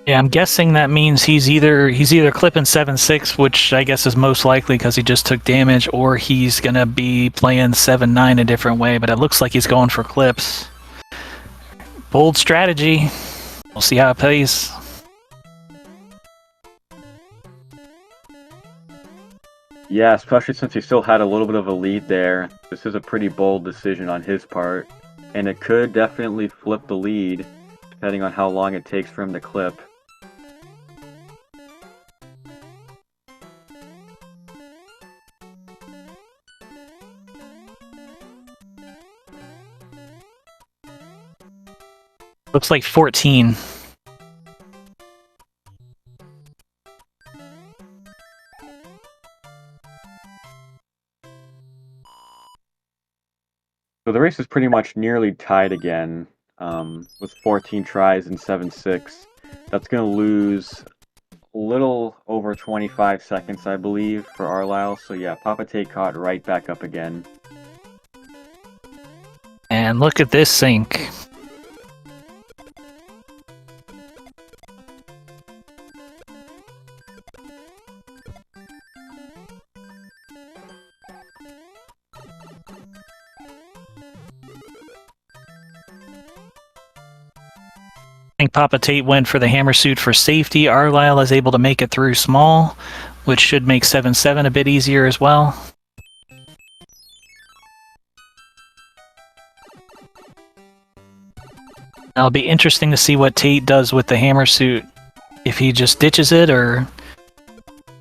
Yeah, I'm guessing that means he's either clipping 7-6, which I guess is most likely because he just took damage, or he's gonna be playing 7-9 a different way. But it looks like he's going for clips. Bold strategy. We'll see how it plays. Yeah, especially since he still had a little bit of a lead there. This is a pretty bold decision on his part, and it could definitely flip the lead, depending on how long it takes for him to clip. Looks like 14. So the race is pretty much nearly tied again, with 14 tries and 7-6. That's going to lose a little over 25 seconds, I believe, for Arlisle. So yeah, PapaTate caught right back up again. And look at this sync. I think PapaTate went for the hammer suit for safety. Arlisle is able to make it through small, which should make 7-7 a bit easier as well. It'll be interesting to see what Tate does with the hammer suit. If he just ditches it or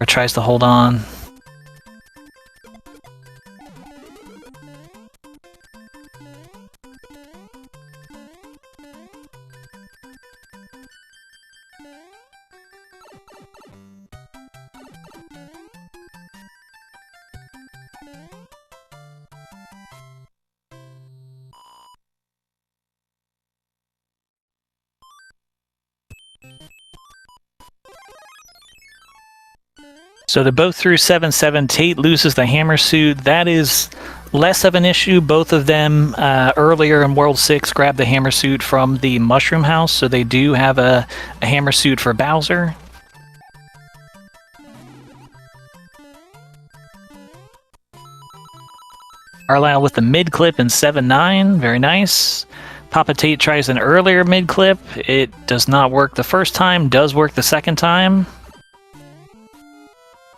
tries to hold on. So they're both through 7-7. Tate loses the hammer suit. That is less of an issue. Both of them earlier in World 6 grabbed the hammer suit from the Mushroom House, so they do have a hammer suit for Bowser. Arlisle with the mid clip in 7-9. Very nice. PapaTate tries an earlier mid clip. It does not work the first time, does work the second time.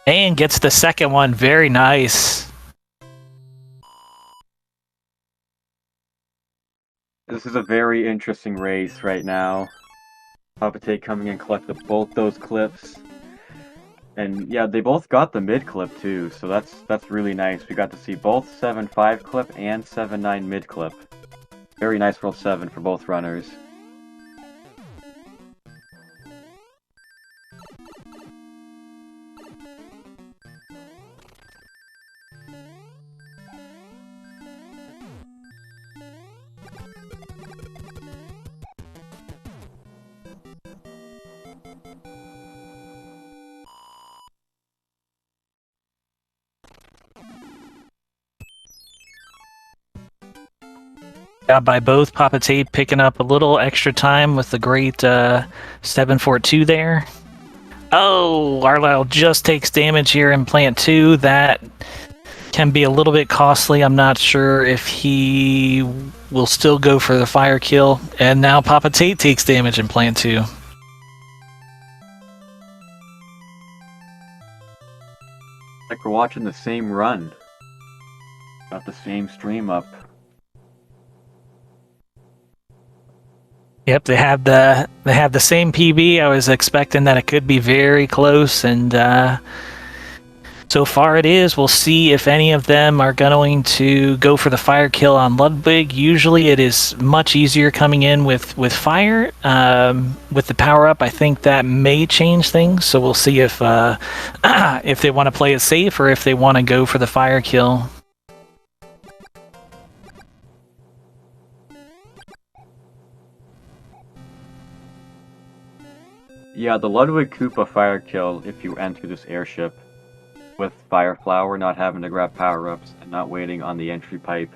And gets the second one. Very nice. This is a very interesting race right now. PapaTate coming in collected both those clips. And yeah, they both got the mid clip too, so that's really nice. We got to see both 7-5 clip and 7-9 mid clip. Very nice World 7 for both runners. By both. PapaTate picking up a little extra time with the great 7-4-2 there. Oh, Arlisle just takes damage here in plant 2. That can be a little bit costly. I'm not sure if he will still go for the fire kill. And now PapaTate takes damage in plant 2. Like we're watching the same run. Got the same stream up. Yep, they have the same PB. I was expecting that it could be very close, and so far it is. We'll see if any of them are going to go for the fire kill on Ludwig. Usually it is much easier coming in with fire. With the power up, I think that may change things. So we'll see if they want to play it safe or if they want to go for the fire kill. Yeah, the Ludwig Koopa fire kill if you enter this airship with Fire Flower, not having to grab power-ups and not waiting on the entry pipe.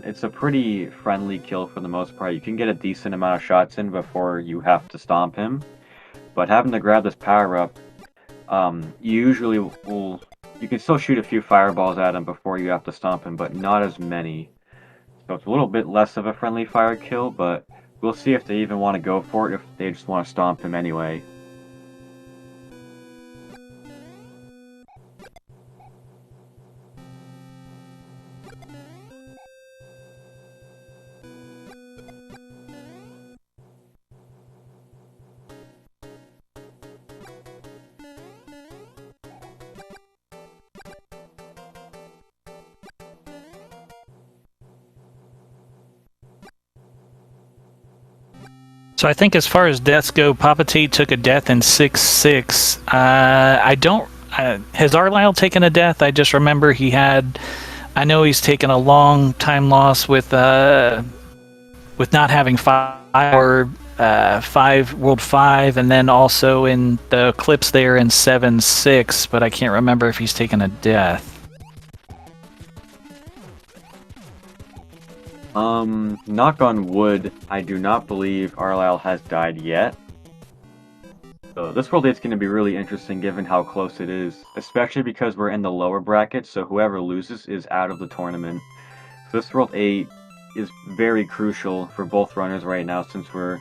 It's a pretty friendly kill for the most part. You can get a decent amount of shots in before you have to stomp him, but having to grab this power-up, you can still shoot a few fireballs at him before you have to stomp him, but not as many. So it's a little bit less of a friendly fire kill, but we'll see if they even want to go for it, if they just want to stomp him anyway. So I think as far as deaths go, PapaTate took a death in 6-6. Has Arlisle taken a death? I just remember he had I know he's taken a long time loss with not having five World 5, and then also in the clips there in 7-6, but I can't remember if he's taken a death. Knock on wood, I do not believe Arlisle has died yet. So this World 8 is going to be really interesting given how close it is, especially because we're in the lower bracket, so whoever loses is out of the tournament. So this World 8 is very crucial for both runners right now since we're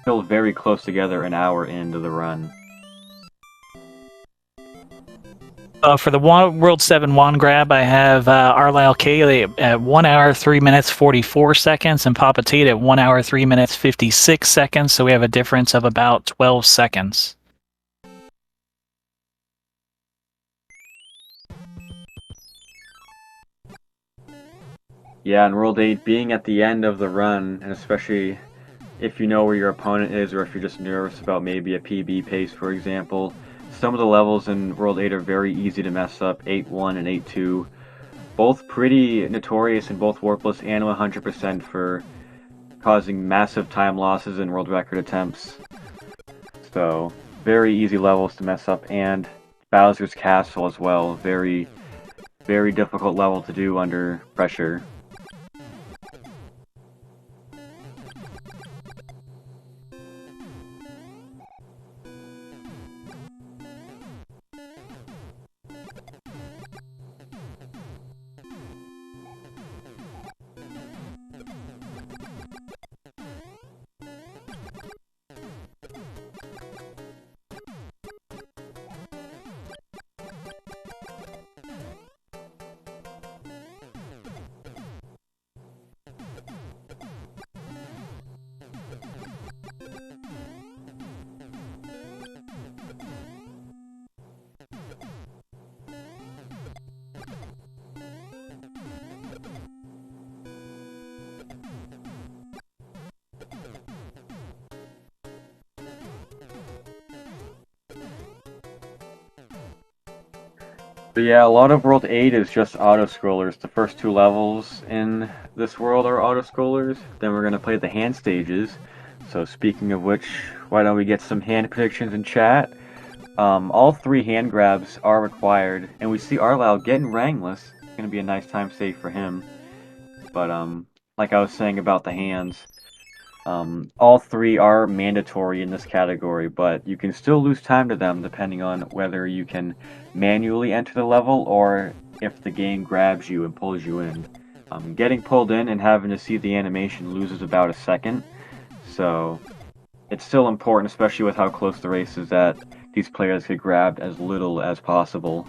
still very close together an hour into the run. For the World 7 wand grab, I have Arlilecay at 1 hour, 3 minutes, 44 seconds, and PapaTate at 1 hour, 3 minutes, 56 seconds, so we have a difference of about 12 seconds. Yeah, in World 8, being at the end of the run, and especially if you know where your opponent is, or if you're just nervous about maybe a PB pace, for example, some of the levels in World 8 are very easy to mess up, 8-1 and 8-2. Both pretty notorious in both Warpless and 100% for causing massive time losses in world record attempts. So, very easy levels to mess up, and Bowser's Castle as well, very, very difficult level to do under pressure. But yeah, a lot of World 8 is just auto-scrollers. The first two levels in this world are auto-scrollers. Then we're going to play the hand stages. So speaking of which, why don't we get some hand predictions in chat? All three hand grabs are required, and we see Arlisle getting Rangless. It's going to be a nice time save for him. But like I was saying about the hands, all three are mandatory in this category, but you can still lose time to them depending on whether you can manually enter the level or if the game grabs you and pulls you in. Getting pulled in and having to see the animation loses about a second, so it's still important, especially with how close the race is, that these players get grabbed as little as possible.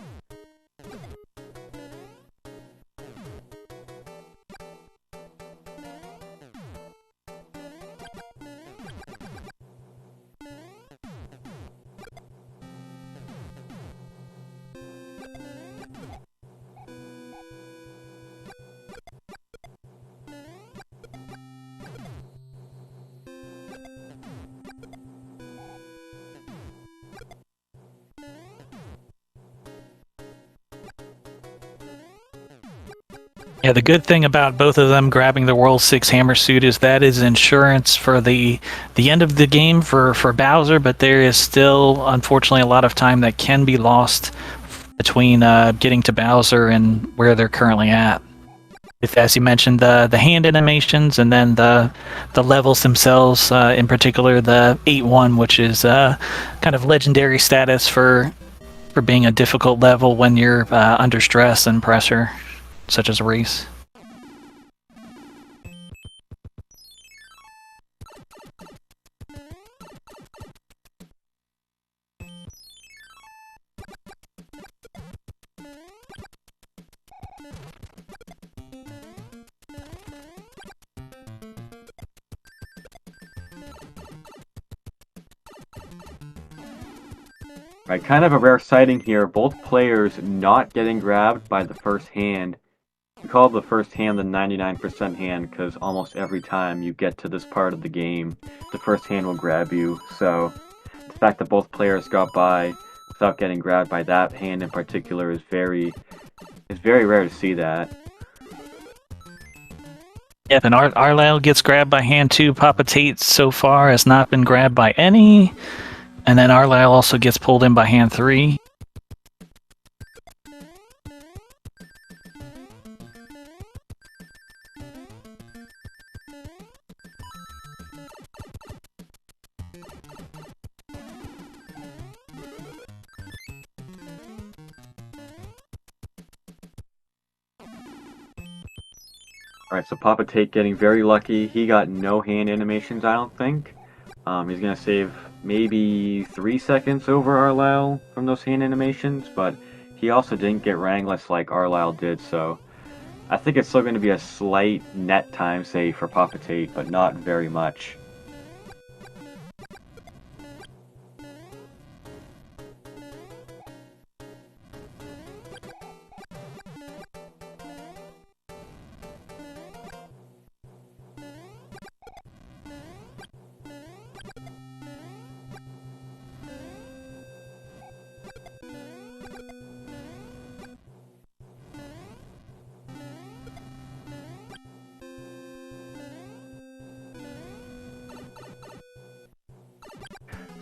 Yeah, the good thing about both of them grabbing the World 6 Hammer Suit is that is insurance for the end of the game for Bowser, but there is still, unfortunately, a lot of time that can be lost between getting to Bowser and where they're currently at. With, as you mentioned, the hand animations, and then the levels themselves, in particular the 8-1, which is kind of legendary status for being a difficult level when you're under stress and pressure, such as a race. Right, kind of a rare sighting here, both players not getting grabbed by the first hand. We call the first hand the 99% hand because almost every time you get to this part of the game, the first hand will grab you. So the fact that both players got by without getting grabbed by that hand in particular is very rare to see that. Yep, and Arlisle gets grabbed by hand 2. PapaTate so far has not been grabbed by any. And then Arlisle also gets pulled in by hand 3. Alright, so PapaTate getting very lucky. He got no hand animations, I don't think. He's gonna save maybe 3 seconds over Arlisle from those hand animations, but he also didn't get Rangless like Arlisle did, so I think it's still going to be a slight net time save for PapaTate, but not very much.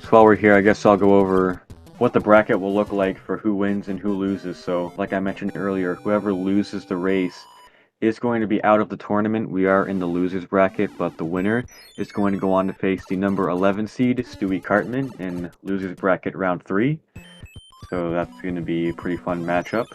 So while we're here, I guess I'll go over what the bracket will look like for who wins and who loses. So, like I mentioned earlier, whoever loses the race is going to be out of the tournament. We are in the losers bracket, but the winner is going to go on to face the number 11 seed, Stewie Cartman, in losers bracket round 3. So that's going to be a pretty fun matchup.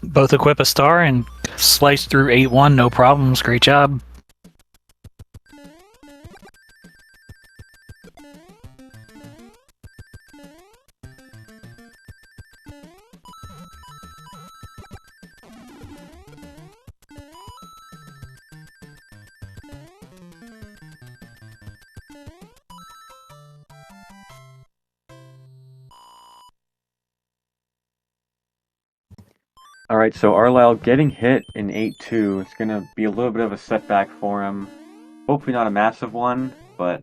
Both equip a star and slice through 8-1, no problems. Great job. Alright, so Arlisle getting hit in 8-2 is going to be a little bit of a setback for him. Hopefully not a massive one, but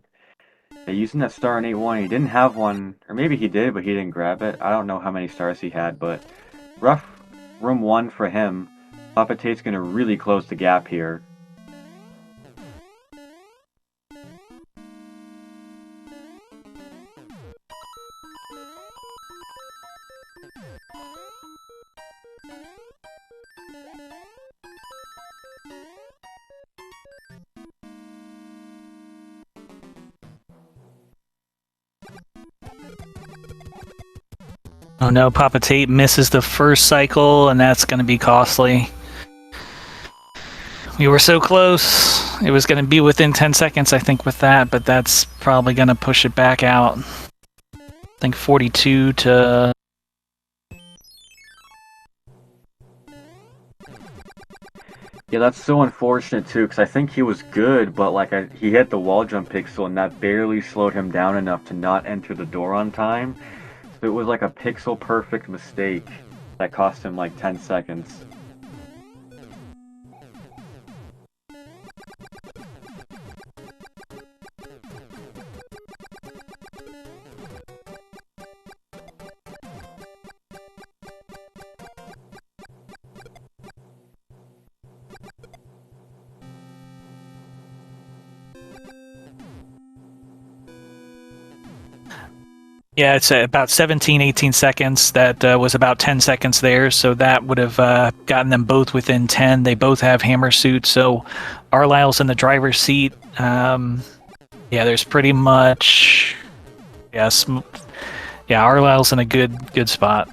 using that star in 8-1, he didn't have one, or maybe he did, but he didn't grab it. I don't know how many stars he had, but rough room 1 for him. PapaTate's going to really close the gap here. Oh no, PapaTate misses the first cycle, and that's going to be costly. We were so close. It was going to be within 10 seconds, I think, with that, but that's probably going to push it back out. I think 42 to... Yeah, that's so unfortunate too, because I think he was good, but like he hit the wall jump pixel, and that barely slowed him down enough to not enter the door on time. So it was like a pixel perfect mistake that cost him like 10 seconds. Yeah, it's about 17, 18 seconds. That was about 10 seconds there, so that would have gotten them both within 10. They both have hammer suits, so Arlisle's in the driver's seat. Yeah, there's pretty much... Yes. Yeah, Arlisle's in a good spot.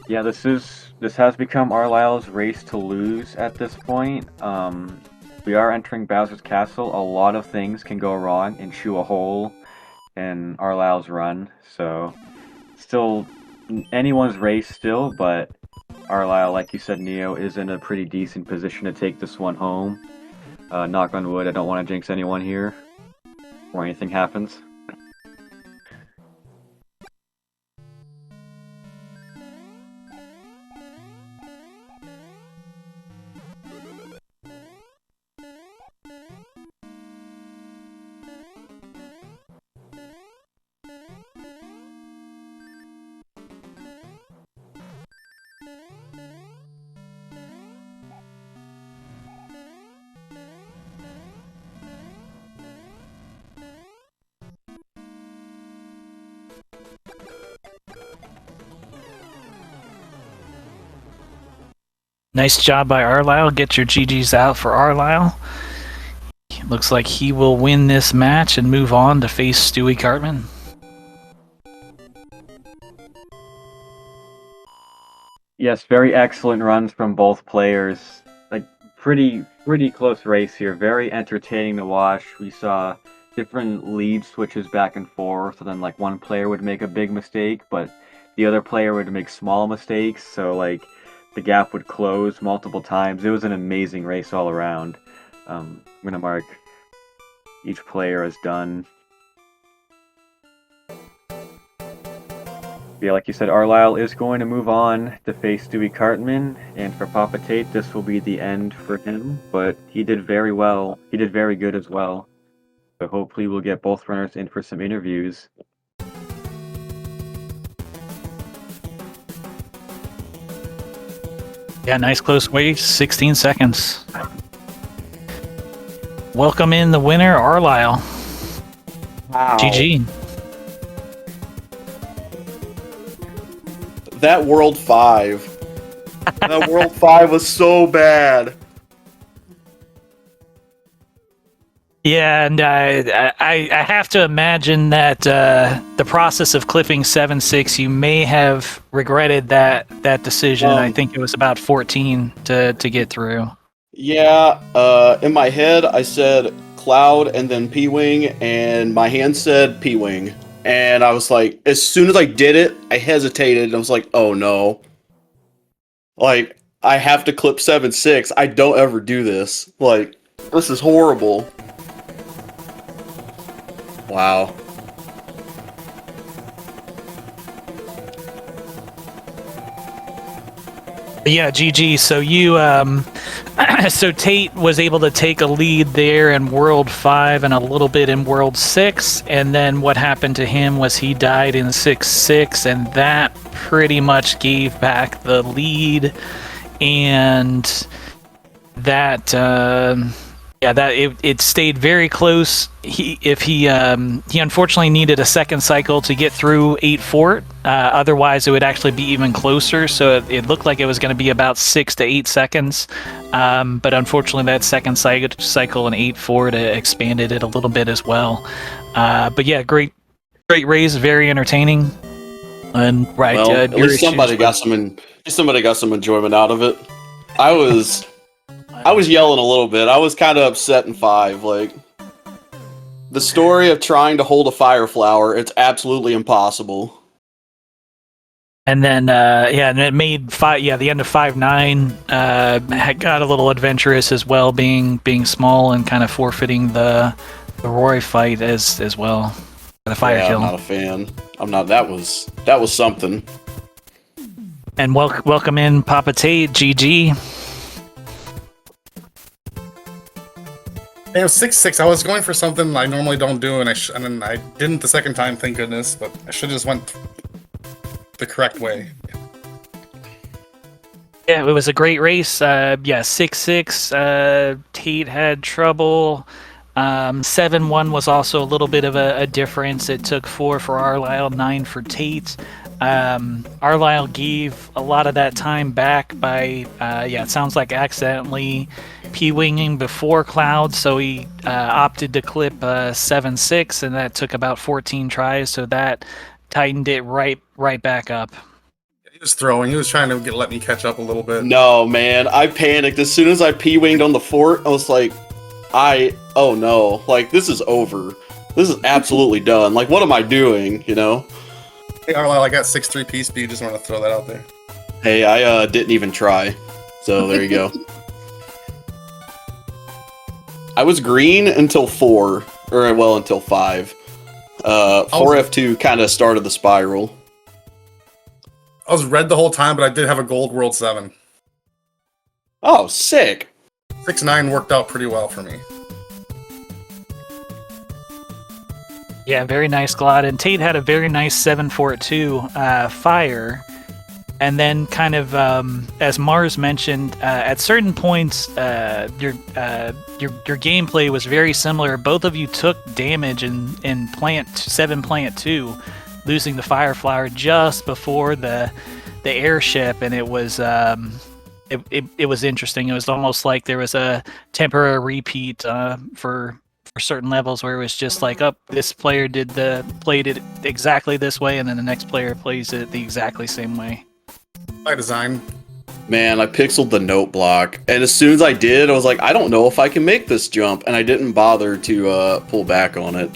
Yeah, this has become Arlisle's race to lose at this point. We are entering Bowser's Castle. A lot of things can go wrong and chew a hole in Arlisle's run. So, still anyone's race still, but Arlisle, like you said, Neo, is in a pretty decent position to take this one home. Knock on wood, I don't want to jinx anyone here, or anything happens. Nice job by Arlisle. Get your GGs out for Arlisle. Looks like he will win this match and move on to face Stewie Cartman. Yes, very excellent runs from both players. Like, pretty close race here. Very entertaining to watch. We saw different lead switches back and forth, and then like one player would make a big mistake, but the other player would make small mistakes, so like the gap would close multiple times. It was an amazing race all around. I'm gonna mark each player as done. Yeah, like you said, Arlisle is going to move on to face Stewie Cartman, and for PapaTate, this will be the end for him, but he did very well. He did very good as well. So hopefully we'll get both runners in for some interviews. Yeah, nice close wait, 16 seconds. Welcome in the winner, Arlisle. Wow. GG. That World 5. That World 5 was so bad. Yeah, and I have to imagine that the process of clipping 7-6, you may have regretted that decision. I think it was about 14 to get through. Yeah, in my head I said Cloud and then P-Wing, and my hand said P-Wing. And I was like, as soon as I did it, I hesitated, and I was like, oh no. Like, I have to clip 7-6. I don't ever do this. Like, this is horrible. Wow. Yeah, GG. So you, so Tate was able to take a lead there in World 5 and a little bit in World 6, and then what happened to him was he died in 6-6, and that pretty much gave back the lead, and that, yeah, that it stayed very close. He unfortunately needed a second cycle to get through 8 fort. Otherwise, it would actually be even closer. So it looked like it was going to be about 6 to 8 seconds. But unfortunately, that second cycle in 8 fort expanded it a little bit as well. But yeah, great race, very entertaining. And right, well, at least somebody got some enjoyment out of it. I was yelling a little bit. I was kind of upset in 5. Like, the story of trying to hold a fire flower, it's absolutely impossible. And then, yeah, and it made the end of 5-9 got a little adventurous as well, being small and kind of forfeiting the Roy fight as well. The fire kill. I'm not a fan. I'm not. That was something. And welcome in PapaTate, GG. It was 6-6. I was going for something I normally don't do, and then I didn't the second time, thank goodness, but I should have just went the correct way. Yeah, it was a great race. Yeah, 6-6. Tate had trouble. 7-1 was also a little bit of a difference. It took 4 for Arlisle, 9 for Tate. Arlisle gave a lot of that time back by, it sounds like accidentally P-winging before Cloud, so he opted to clip 7-6, and that took about 14 tries, so that tightened it right back up. He was throwing. He was trying to let me catch up a little bit. No, man, I panicked as soon as I P-winged on the fort. I was like, oh no, like, this is over. This is absolutely done. Like, what am I doing, you know? Hey, Arlisle, I got 6-3 P speed. Just want to throw that out there. Hey, I didn't even try. So there you go. I was green until 4, or well, until 5. 4F2 kind of started the spiral. I was red the whole time, but I did have a gold World 7. Oh, sick. 6-9 worked out pretty well for me. Yeah, very nice glide. And Tate had a very nice 7-4-2 fire. And then kind of, as Mars mentioned, at certain points, your gameplay was very similar. Both of you took damage in plant 7 plant 2, losing the fire flower just before the airship, and it was it was interesting. It was almost like there was a temporary repeat for certain levels where it was just like, oh, this player played it exactly this way, and then the next player plays it the exactly same way. By design. Man, I pixeled the note block, and as soon as I did, I was like, I don't know if I can make this jump, and I didn't bother to pull back on it.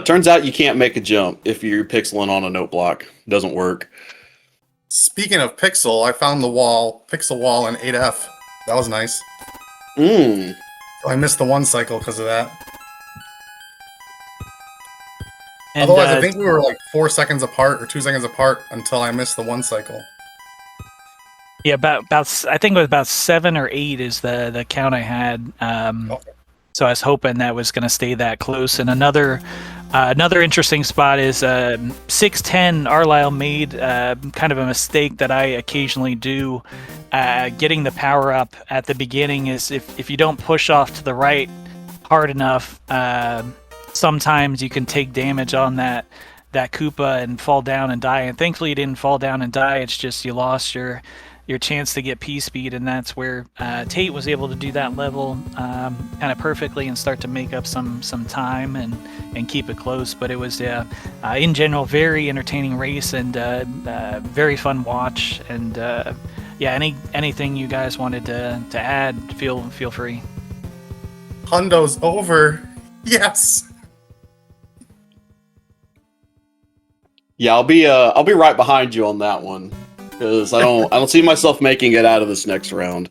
Turns out you can't make a jump if you're pixeling on a note block. It doesn't work. Speaking of pixel, I found the pixel wall in 8F. That was nice. I missed the 1 cycle because of that. And, otherwise, I think we were like 4 seconds apart or 2 seconds apart until I missed the 1 cycle. Yeah, about I think it was about 7 or 8 is the count I had. Okay. So I was hoping that was going to stay that close. And another interesting spot is 610. Arlisle made kind of a mistake that I occasionally do. Getting the power up at the beginning is if you don't push off to the right hard enough, sometimes you can take damage on that Koopa and fall down and die. And thankfully you didn't fall down and die. It's just you lost your chance to get P-speed, and that's where Tate was able to do that level kind of perfectly and start to make up some time and keep it close. But it was in general very entertaining race and very fun watch. And anything you guys wanted to add, feel free. Hondo's over. Yes. Yeah, I'll be right behind you on that one, because I don't see myself making it out of this next round.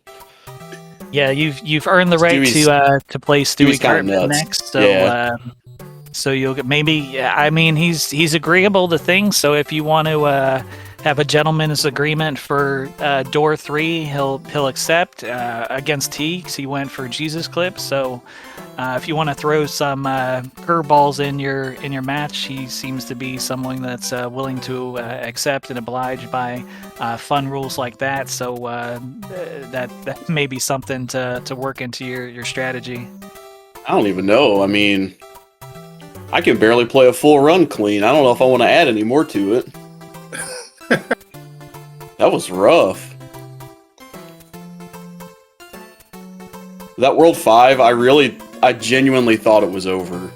Yeah, you've earned the right to play Stewie Cartman next. So yeah. So you'll get maybe. I mean, he's agreeable to things. So if you want to have a gentleman's agreement for door 3, he'll accept. Against T, 'cause he went for Jesus Clip. So if you want to throw some curveballs in your match, he seems to be someone that's willing to accept and oblige by fun rules like that. So that may be something to work into your strategy. I don't even know. I mean, I can barely play a full run clean. I don't know if I want to add any more to it. That was rough. That World 5, I genuinely thought it was over.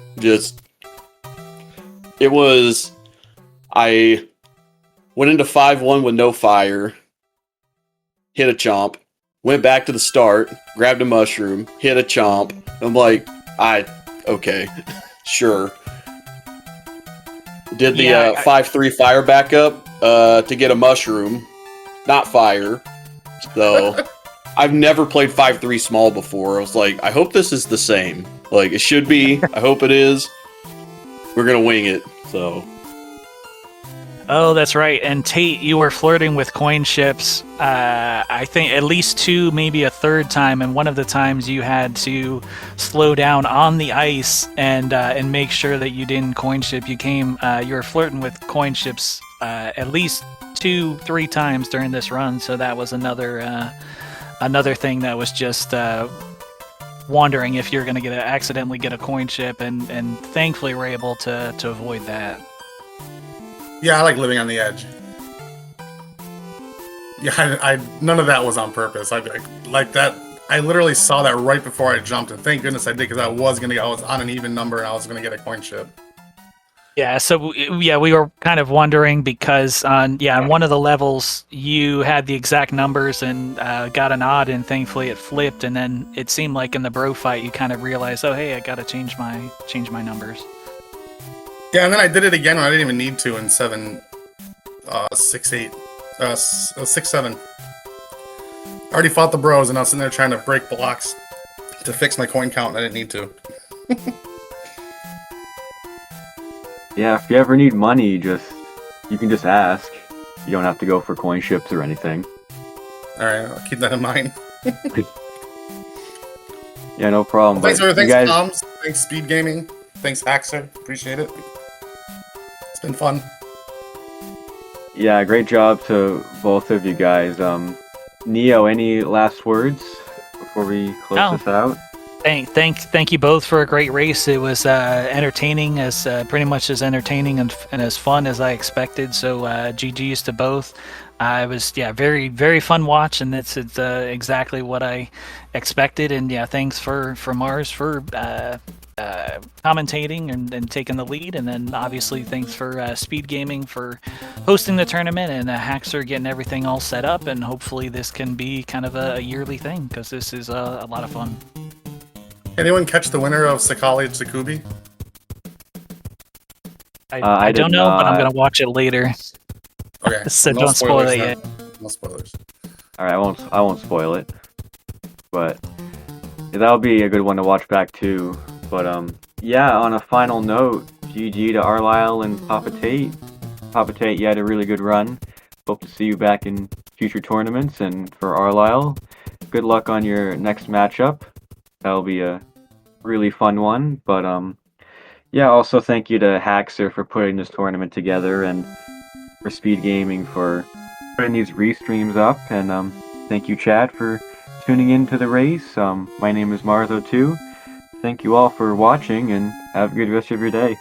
I went into 5-1 with no fire, hit a chomp, went back to the start, grabbed a mushroom, hit a chomp. I'm like, okay, sure. Did the 5-3 fire backup to get a mushroom, not fire. So I've never played 5-3 small before. I was like, I hope this is the same. Like, it should be. I hope it is. We're gonna wing it. So. Oh, that's right. And Tate, you were flirting with coin ships. I think at least 2, maybe a third time, and one of the times you had to slow down on the ice and make sure that you didn't coin ship. You were flirting with coin ships at least 2-3 times during this run. So that was another thing that was just wondering if you're going to accidentally get a coin ship, and thankfully we're able to avoid that. Yeah, I like living on the edge. Yeah, I none of that was on purpose. I like that. I literally saw that right before I jumped, and thank goodness I did, because I was on an even number and I was gonna get a coin chip. Yeah, so we were kind of wondering because on one of the levels you had the exact numbers and got an odd, and thankfully it flipped, and then it seemed like in the bro fight you kind of realized, oh hey, I gotta change my numbers. Yeah, and then I did it again when I didn't even need to in 7, 6-8, 6-7. I already fought the bros, and I was sitting there trying to break blocks to fix my coin count, and I didn't need to. Yeah, if you ever need money, you can just ask. You don't have to go for coin ships or anything. Alright, I'll keep that in mind. Yeah, no problem. Thanks, but thanks, you guys, Toms. Thanks, SpeedGaming. Thanks, Haxer. Appreciate it. It's been fun. yeah, great job to both of you guys. Neo, any last words before we close this out? Thank you both for a great race. It was entertaining, as pretty much as entertaining and as fun as I expected. So GGs to both. It was very very fun watch, and it's exactly what I expected. And yeah, thanks for Mars for commentating and taking the lead, and then obviously thanks for SpeedGaming for hosting the tournament, and Haxer getting everything all set up. And hopefully this can be kind of a yearly thing, because this is a lot of fun. Anyone catch the winner of Sakali Tsukubi? I don't know, but I'm gonna watch it later. Okay. So don't spoil it yet. No spoilers. All right, I won't spoil it. But yeah, that'll be a good one to watch back too. But yeah, on a final note, GG to Arlisle and PapaTate. PapaTate, you had a really good run. Hope to see you back in future tournaments. And for Arlisle, good luck on your next matchup. That'll be a really fun one. But yeah, also thank you to Haxer for putting this tournament together, and for SpeedGaming for putting these restreams up. And thank you, Chad, for tuning in to the race. My name is Marzo too. Thank you all for watching, and have a good rest of your day.